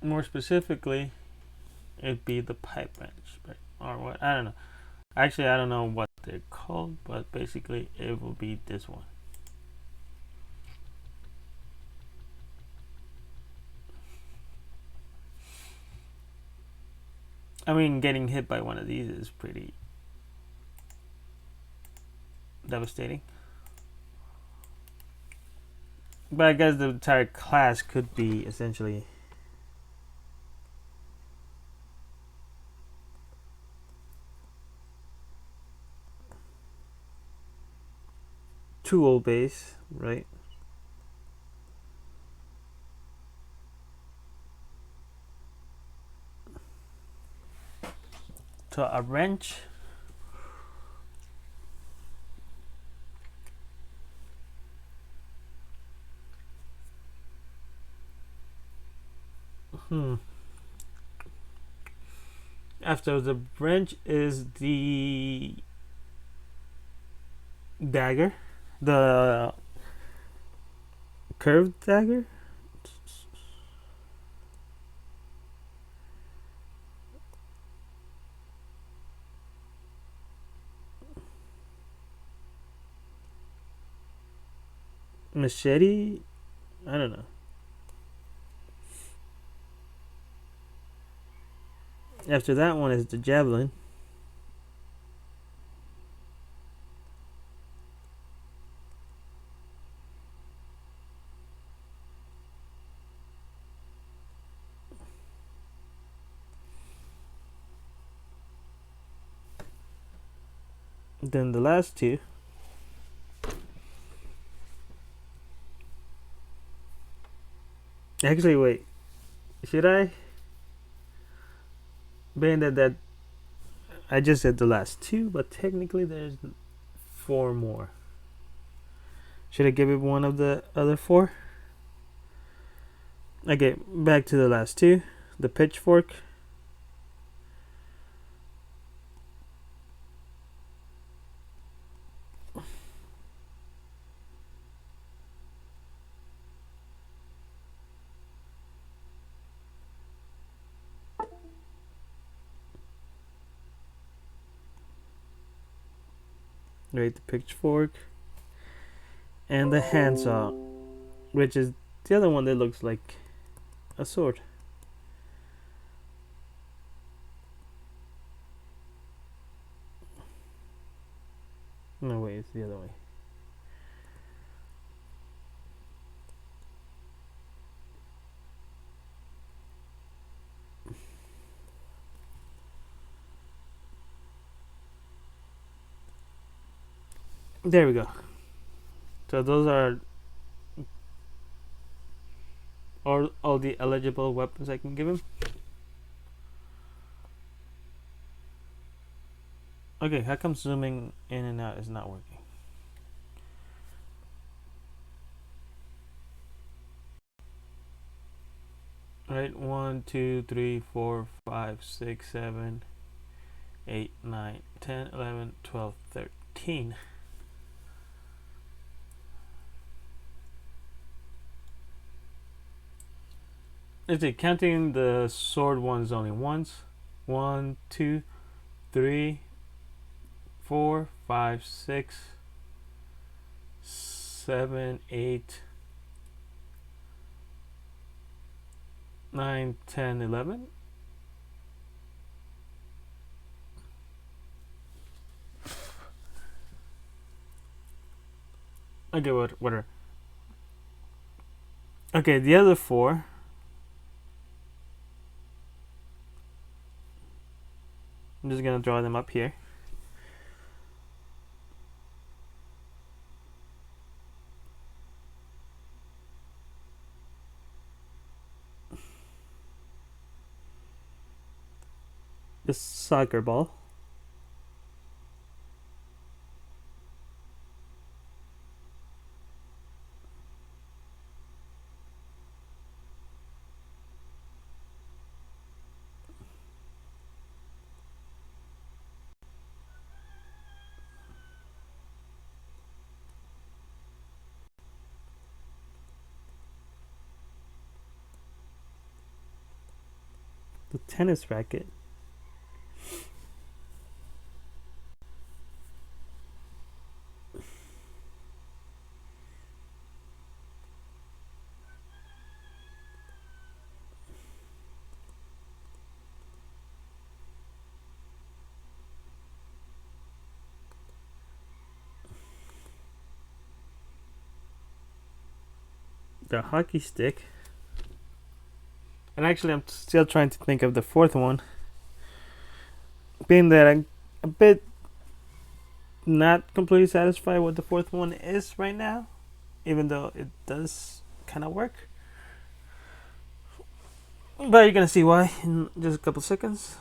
More specifically, it'd be the pipe wrench, right? Or what? I don't know. Actually, I don't know what they're called, but basically, it will be this one. I mean, getting hit by one of these is pretty devastating. But I guess the entire class could be essentially tool base, right? So a wrench. After the wrench is the dagger, the curved dagger. Machete. I don't know. After that one is the javelin. Then the last two. Actually, wait. Should I? Being that I just said the last two, but technically there's 4 more. Should I give it one of the other 4? Okay, back to the last two. The pitchfork. Right, the pitchfork. And the handsaw, which is the other one that looks like a sword. No way, it's the other way. There we go. So those are all the eligible weapons I can give him. Okay, how come zooming in and out is not working? Right, 1, 2, 3, 4, 5, 6, 7, 8, 9, 10, 11, 12, 13. Is it counting the sword ones only once? 1, 2, 3, 4, 5, 6, 7, 8, 9, 10, 11. Okay, whatever. Okay, the other 4. I'm just gonna draw them up here. The soccer ball. The tennis racket. The hockey stick. And actually, I'm still trying to think of the 4th one. Being that I'm a bit not completely satisfied with the fourth one is right now, even though it does kind of work. But you're gonna see why in just a couple seconds.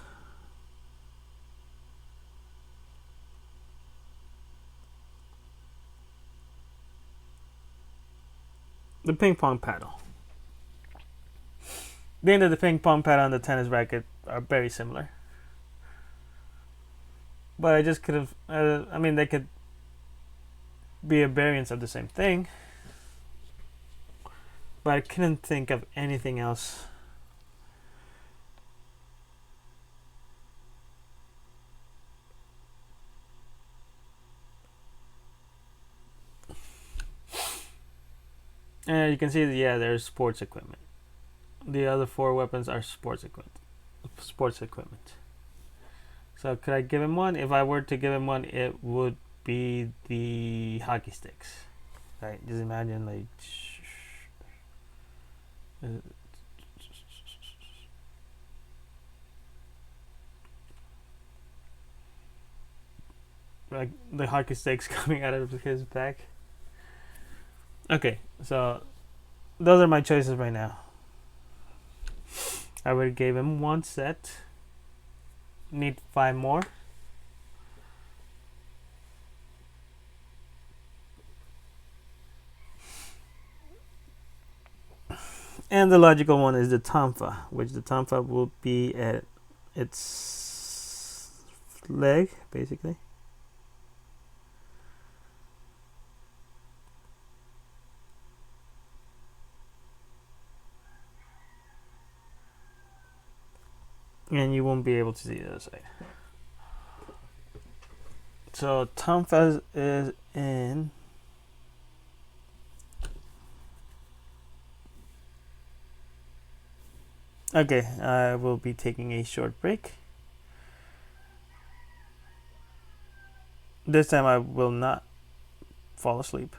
The ping pong paddle. The end of the ping pong paddle and the tennis racket are very similar. But I just could have. I mean, they could be a variance of the same thing. But I couldn't think of anything else. And you can see that, yeah, there's sports equipment. The other four weapons are sports equipment. Sports equipment. So could I give him one? If I were to give him one, it would be the hockey sticks. Right? Just imagine like the hockey sticks coming out of his back. Okay, so those are my choices right now. I would have gave him one set. Need 5 more. And the logical one is the tonfa, which the tonfa will be at its leg, basically. And you won't be able to see the other side. So tonfa is in. Okay, I will be taking a short break. This time I will not fall asleep.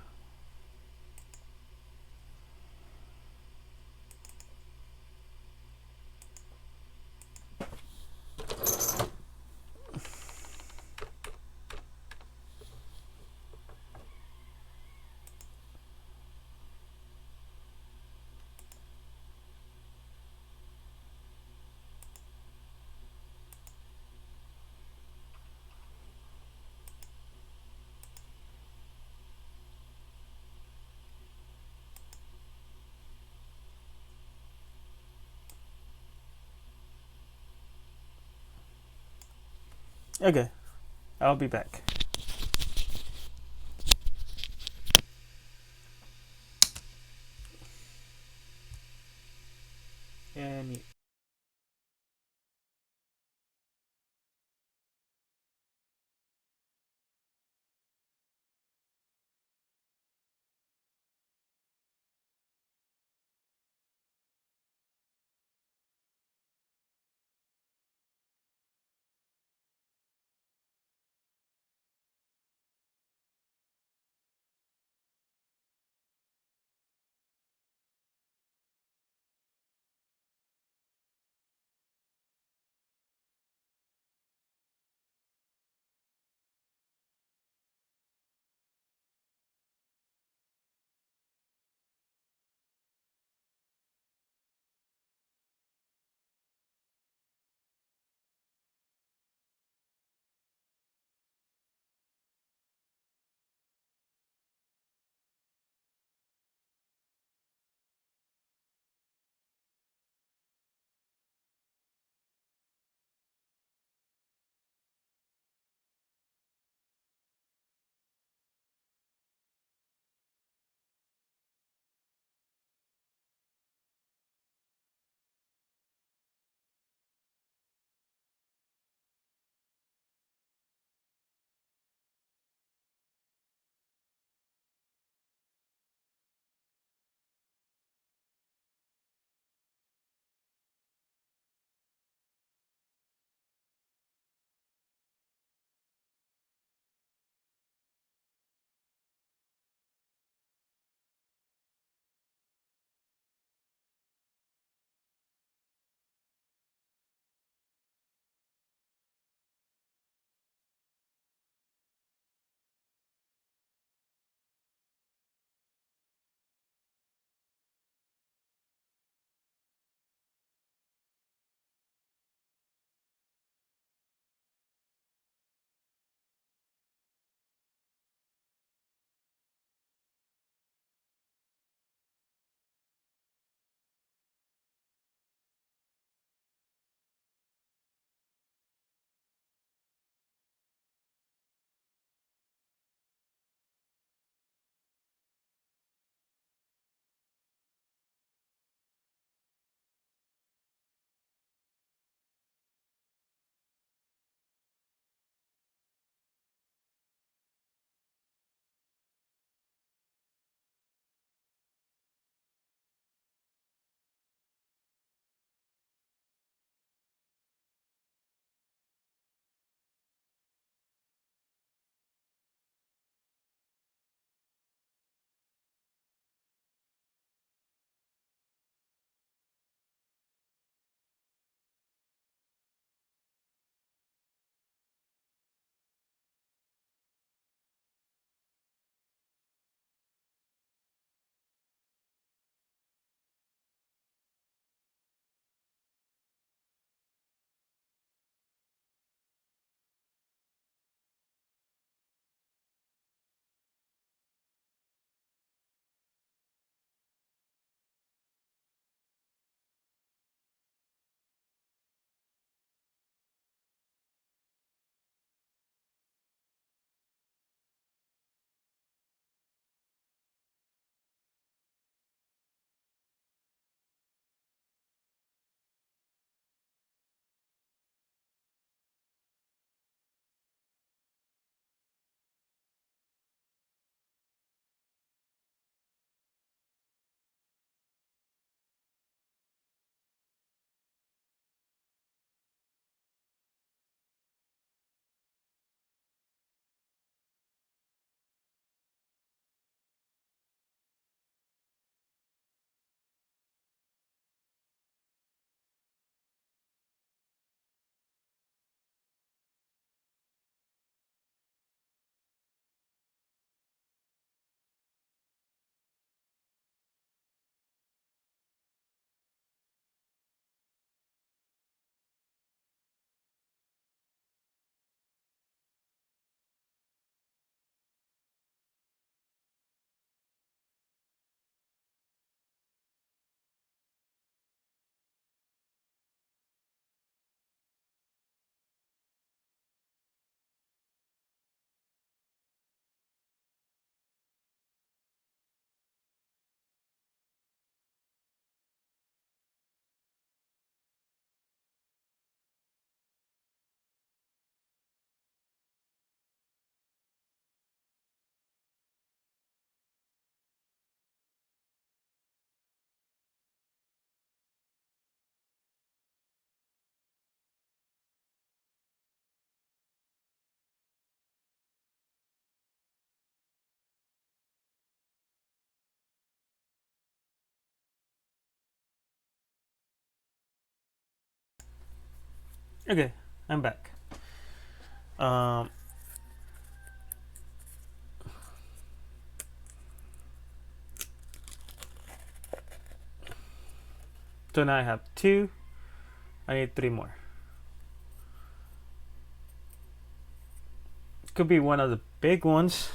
Okay, I'll be back. And Okay, I'm back. Um, so now I have two. I need three more. Could be one of the big ones.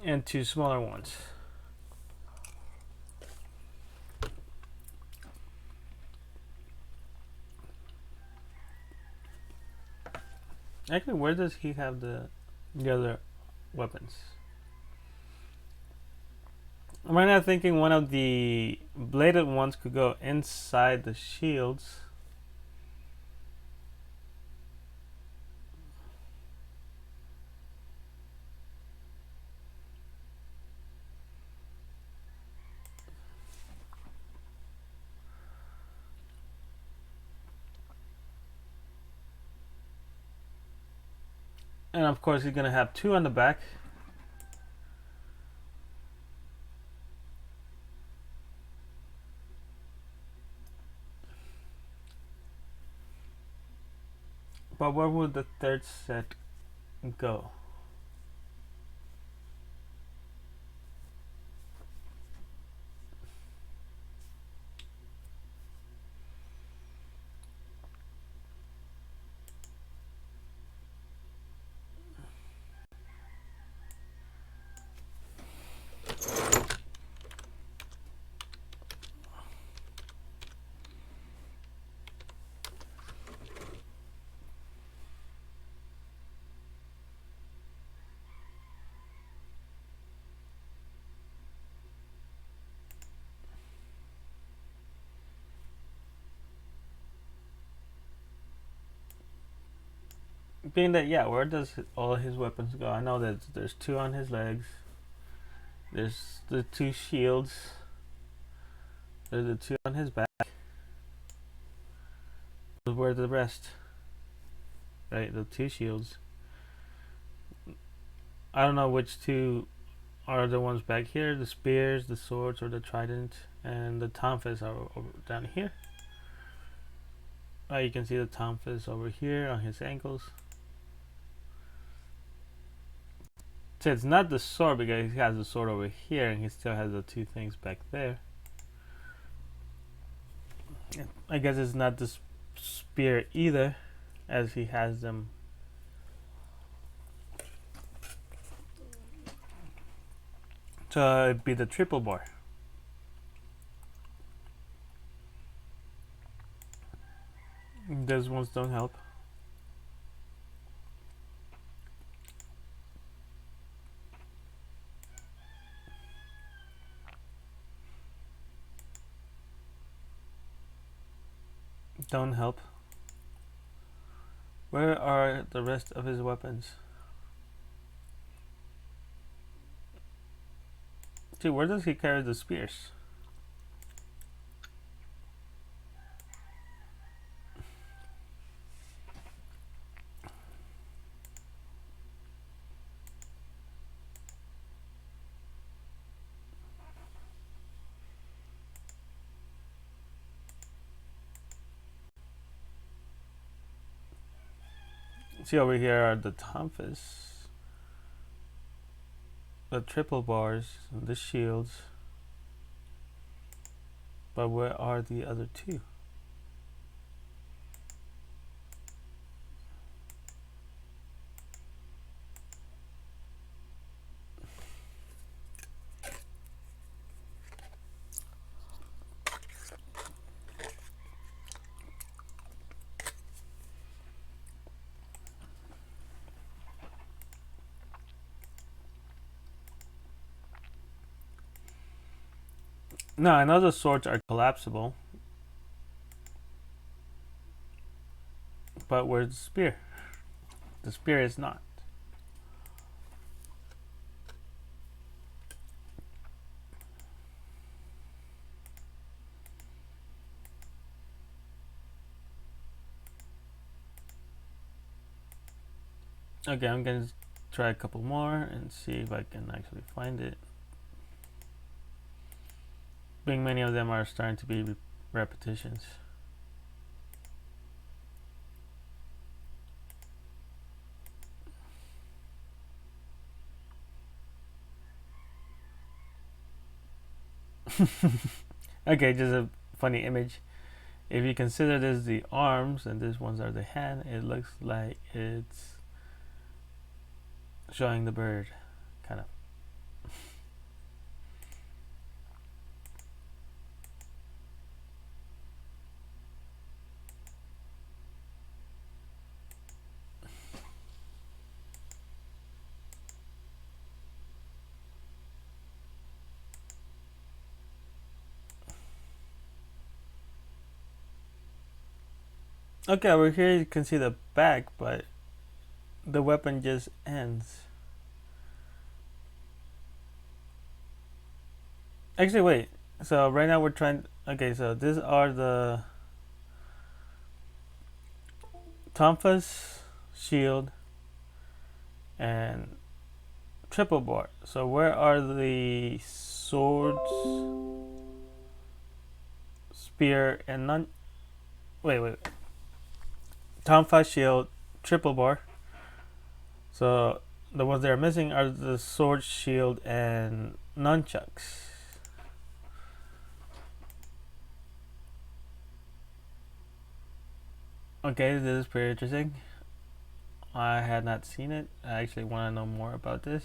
And two smaller ones. Actually, where does he have the other weapons? I'm right now thinking one of the bladed ones could go inside the shields. And of course, he's gonna have two on the back. But where would the third set go? Being that, yeah, where does all his weapons go? I know that there's two on his legs. There's the two shields. There's the two on his back. Where the rest? Right, the two shields. I don't know which two are the ones back here. The spears, the swords, or the trident, and the tonfas are over down here. You can see the tonfas over here on his ankles. So it's not the sword because he has the sword over here and he still has the two things back there. I guess it's not the spear either, as he has them. So it'd be the triple bar. Those ones don't help. Don't help. Where are the rest of his weapons? See, where does he carry the spears? See, over here are the tonfas, the triple bars, and the shields. But where are the other two? No, I know the swords are collapsible. But where's the spear? The spear is not. Okay, I'm gonna try a couple more and see if I can actually find it. being many of them are starting to be repetitions. Okay, just a funny image. If you consider this the arms and these ones are the hand, it looks like it's showing the bird, kind of. Okay, over here you can see the back, but the weapon just ends. Actually, wait. So right now we're trying. Okay, so these are the Tonfa's shield and triple bar. So where are the swords, spear, and none? Wait. Tonfa shield, triple bar. So the ones that are missing are the sword, shield, and nunchucks. Okay, this is pretty interesting. I had not seen it. I actually want to know more about this.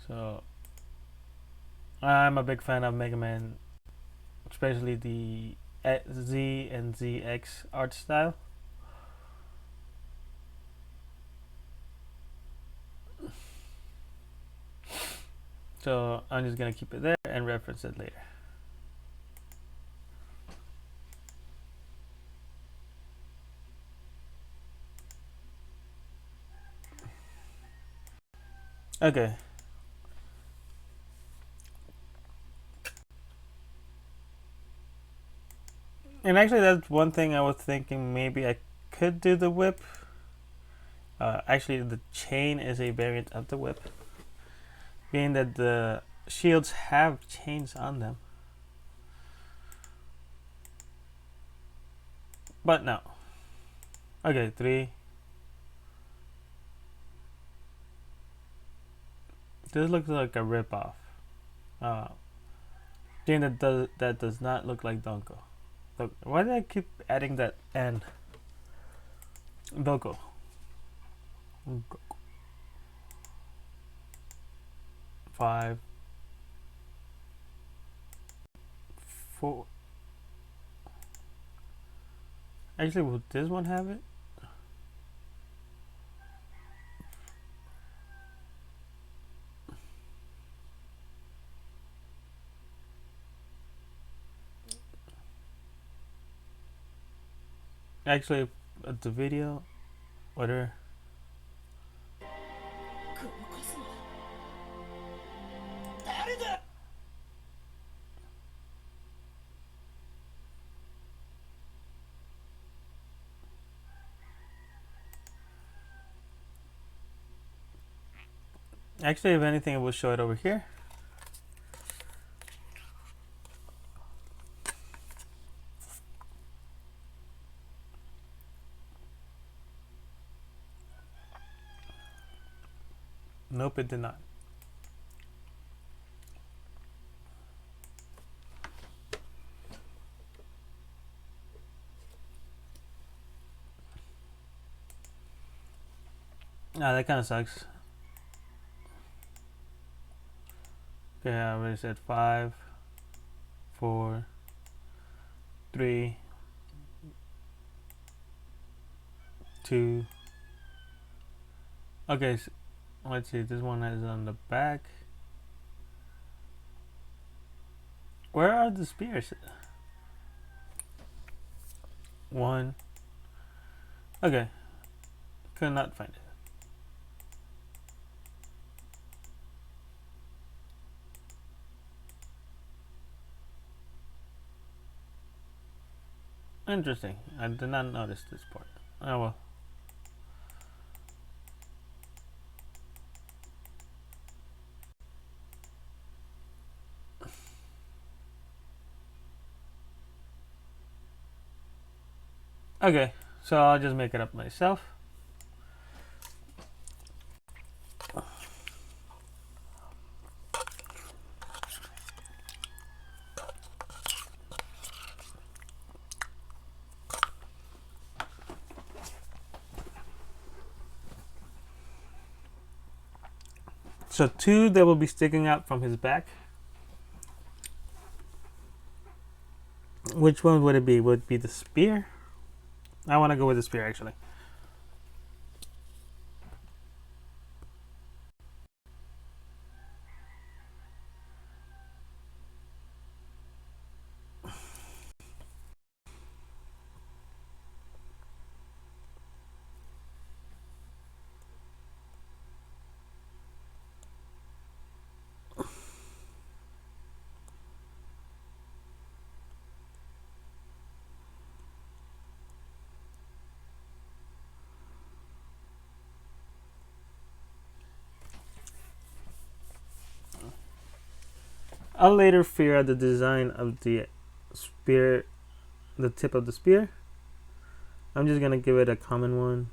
So I'm a big fan of Mega Man, especially the Z and ZX art style. So I'm just gonna keep it there and reference it later. Okay. And actually, that's one thing I was thinking. Maybe I could do the whip. Actually, the chain is a variant of the whip, being that the shields have chains on them. But no. Okay, 3. This looks like a ripoff. Uh, Thing that does not look like Donko. Look, why do I keep adding that N? Donko. 5, 4. Actually, will this one have it? Actually, the video, whatever. Actually, if anything, it will show it over here. Nope, it did not. Ah, that kind of sucks. Okay, I already said 5, 4, 3, 2. Okay, so let's see. This one is on the back. Where are the spears? 1. Okay, could not find it. Interesting. I did not notice this part. Oh well. Okay, so I'll just make it up myself. So two that will be sticking out from his back. Which one would it be? Would it be the spear? I want to go with the spear actually. I'll later figure out the design of the spear, the tip of the spear. I'm just gonna give it a common one.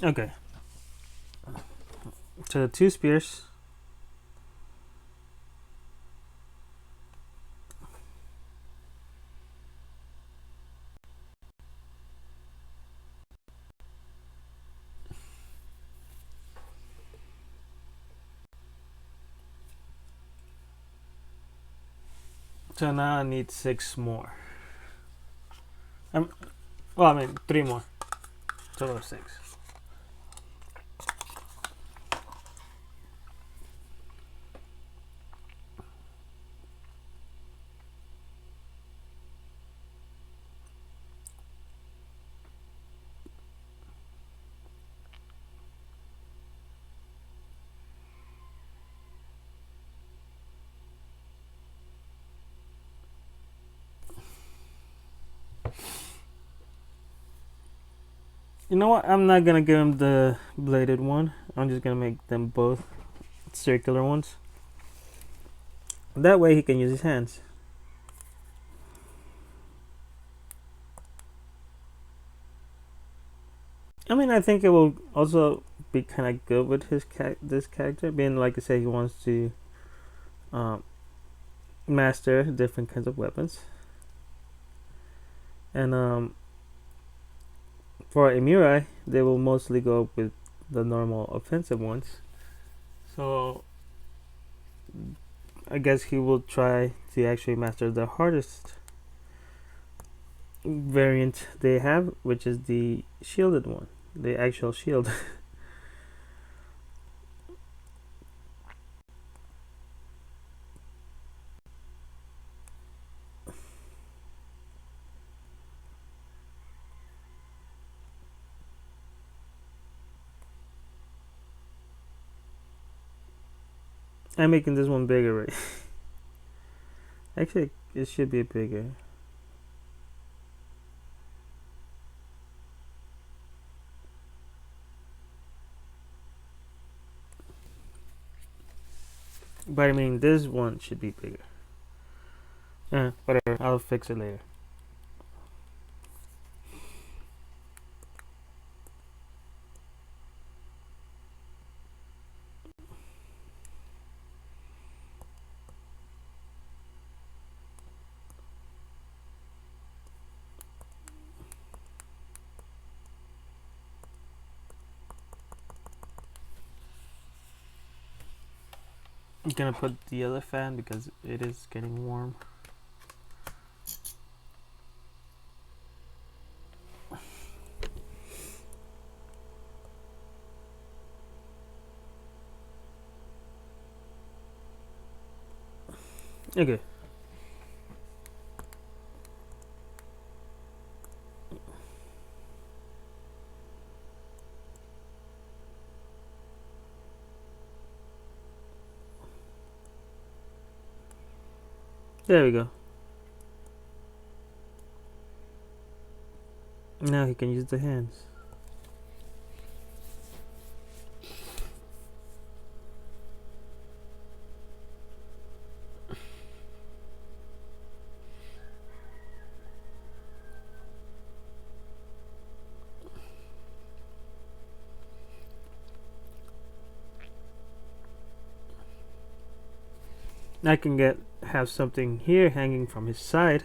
Okay. So the two spears. So now I need 6 more. Well, I mean 3 more. Total of 6. You know what? I'm not gonna give him the bladed one. I'm just gonna make them both circular ones. That way he can use his hands. I mean, I think it will also be kind of good with his this character, being like I say, he wants to um, master different kinds of weapons, and for a Murai, they will mostly go with the normal offensive ones. So I guess he will try to actually master the hardest variant they have, which is the shielded one, the actual shield. I'm making this one bigger, right? Actually, it should be bigger. But I mean, this one should be bigger. Whatever. I'll fix it later. I'm gonna put the other fan because it is getting warm. Okay. There we go. Now he can use the hands. I can have something here hanging from his side.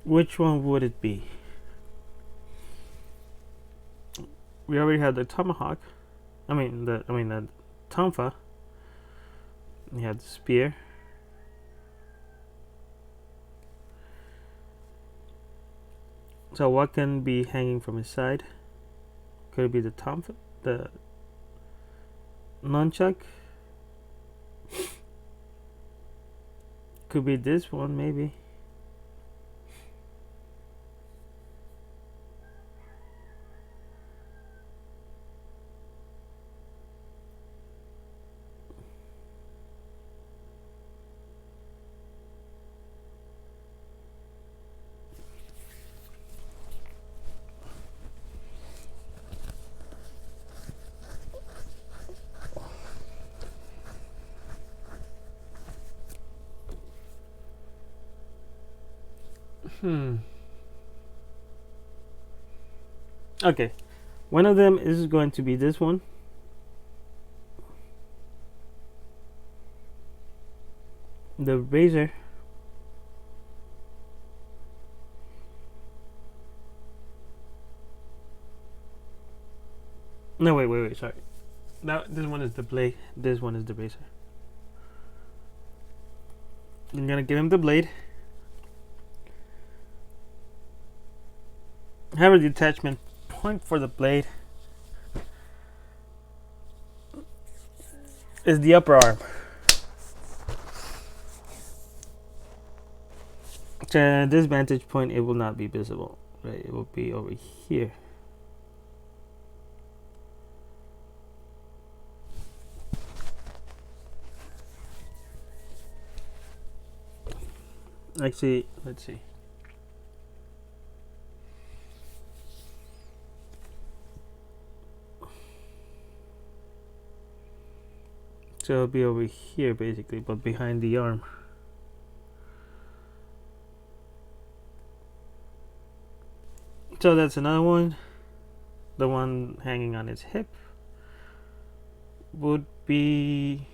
Which one would it be? We already had the tomahawk. The tonfa. We had the spear. So what can be hanging from his side? Could it be the tonfa, the nunchuck? Could be this one, maybe. Okay. One of them is going to be this one. The razor. No, wait. Sorry. This one is the blade. This one is the razor. I'm gonna give him the blade. Have a detachment point for the blade. Is the upper arm. To this vantage point, it will not be visible. Right, it will be over here. Actually, let's see. So it'll be over here basically, but behind the arm. So that's another one. The one hanging on its hip would be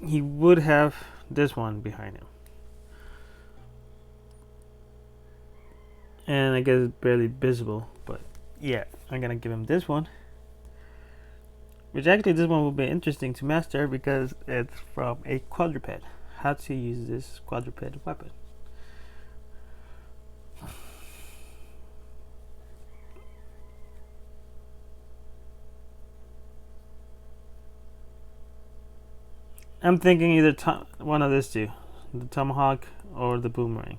he would have this one behind him. And I guess it's barely visible, but yeah, I'm gonna give him this one. Which actually, this one will be interesting to master because it's from a quadruped. How to use this quadruped weapon. I'm thinking either one of these two, the tomahawk or the boomerang.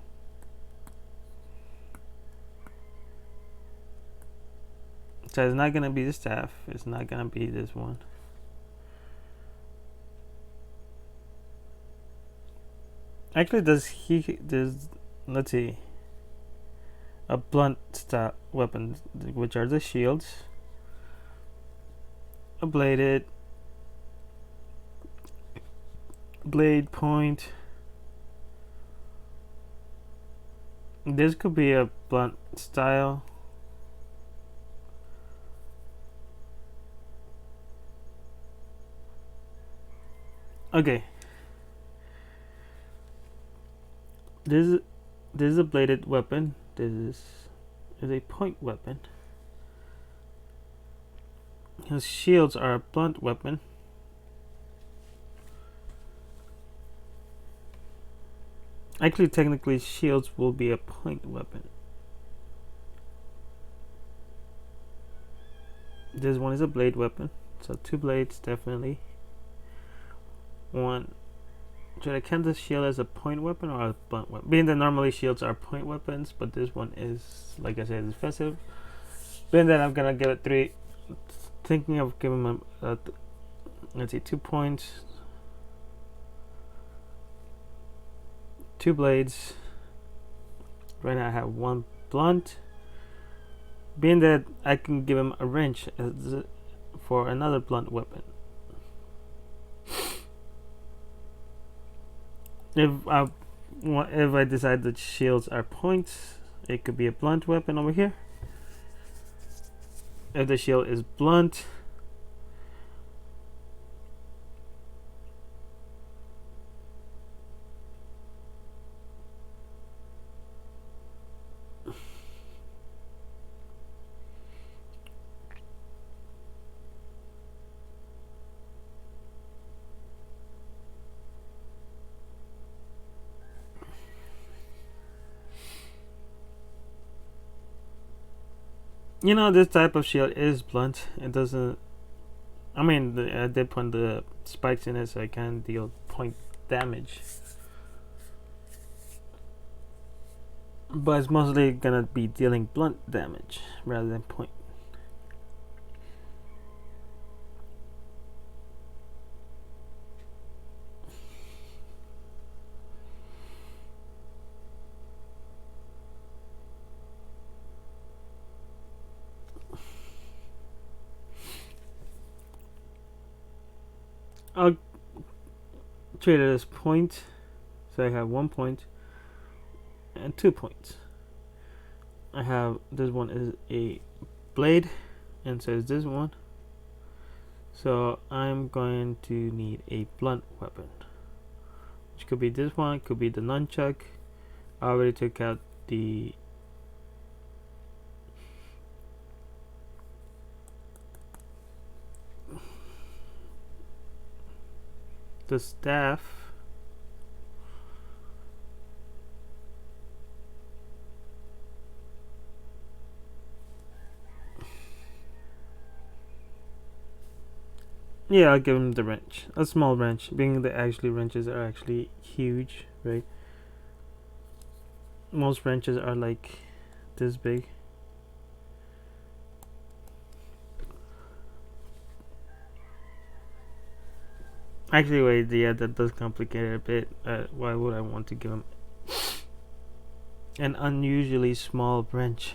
So it's not gonna be the staff. It's not gonna be this one. Actually, does he? Let's see. a blunt style weapon, which are the shields, a bladed, blade point. This could be a blunt style. Okay. This is a bladed weapon. This is a point weapon. His shields are a blunt weapon. Actually, technically, shields will be a point weapon. This one is a blade weapon, so 2 blades definitely. One. Should I count this shield as a point weapon or a blunt weapon? Being that normally shields are point weapons, but this one is, like I said, defensive. Being that I'm gonna give it 3. Thinking of giving him let's see, 2 points, 2 blades. Right now I have 1 blunt. Being that I can give him a wrench for another blunt weapon. If I decide that shields are points, it could be a blunt weapon over here. If the shield is blunt, you know, this type of shield is blunt. It doesn't. I mean, I did put the spikes in it so I can deal point damage. But it's mostly gonna be dealing blunt damage rather than point. I'll treat it as point. So I have 1 point and 2 points. I have this one is a blade, and so is this one. So I'm going to need a blunt weapon, which could be this one, could be the nunchuck. I already took out the staff. Yeah, I'll give him the wrench. A small wrench, being that actually wrenches are actually huge, right? Most wrenches are like this big. Actually, wait, yeah, that does complicate it a bit. Why would I want to give him an unusually small wrench?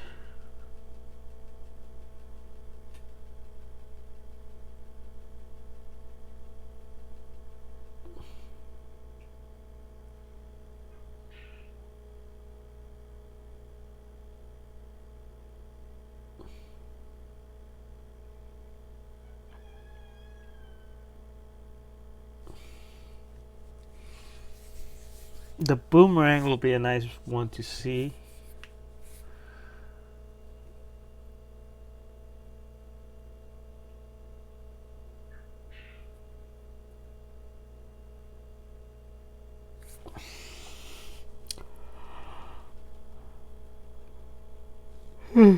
The boomerang will be a nice one to see. Hmm.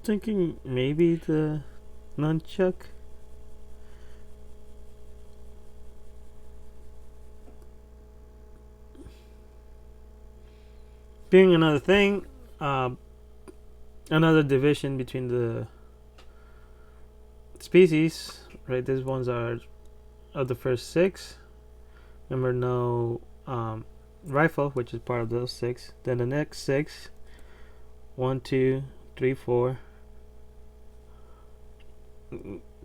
thinking maybe the nunchuck. Being another thing, another division between the species, right? These ones are of the first 6. Remember, no rifle, which is part of those 6. Then the next 6, 1, 2, 3, 4,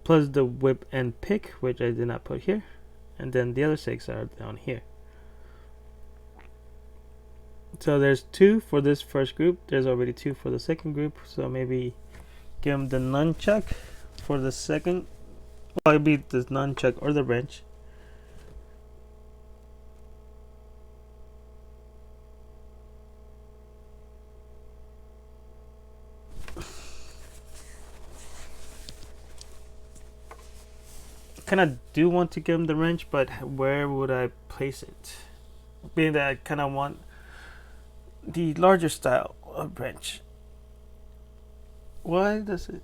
plus the whip and pick, which I did not put here, and then the other 6 are down here. So there's 2 for this first group. There's already 2 for the second group. So maybe give them the nunchuck for the second. Well, it'd be the nunchuck or the wrench. Kind of do want to give him the wrench, but where would I place it? Being that I kind of want the larger style of wrench. Why does it?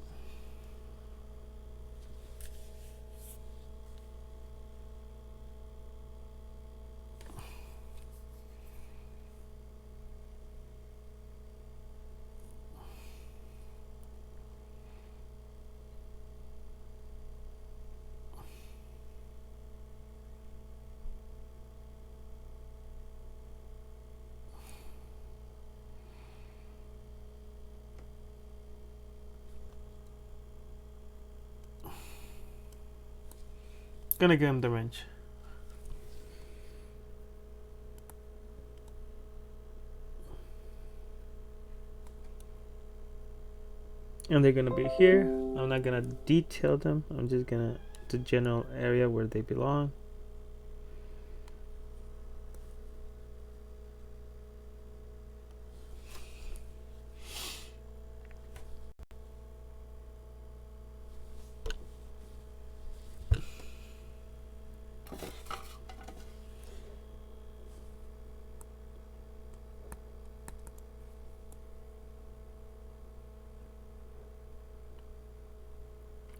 Gonna give him the wrench. And they're gonna be here. I'm not gonna detail them. I'm just gonna the general area where they belong.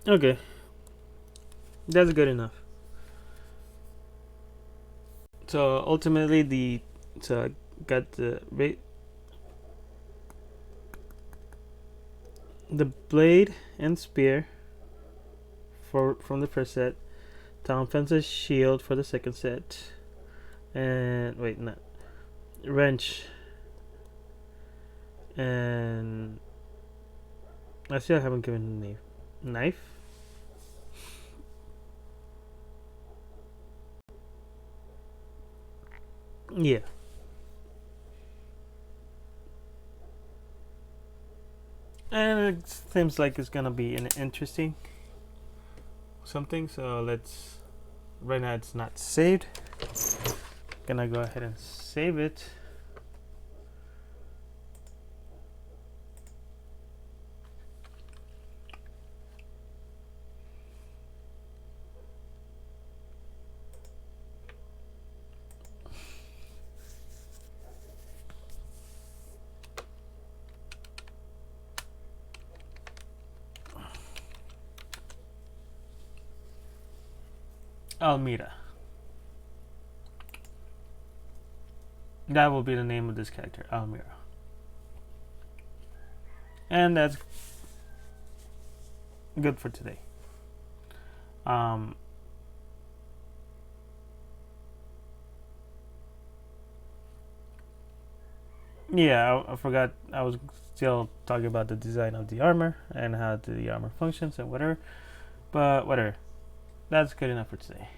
Okay, that's good enough. So ultimately, got the blade and spear from the first set. Town fence's shield for the second set, and wait, not wrench, and I still haven't given the knife. Yeah. And it seems like it's gonna be an interesting something. So let's. Right now it's not saved. Gonna go ahead and save it. Almira. That will be the name of this character, Almira. And that's good for today. Yeah, I forgot. I was still talking about the design of the armor and how the armor functions and whatever. But whatever. That's good enough for today.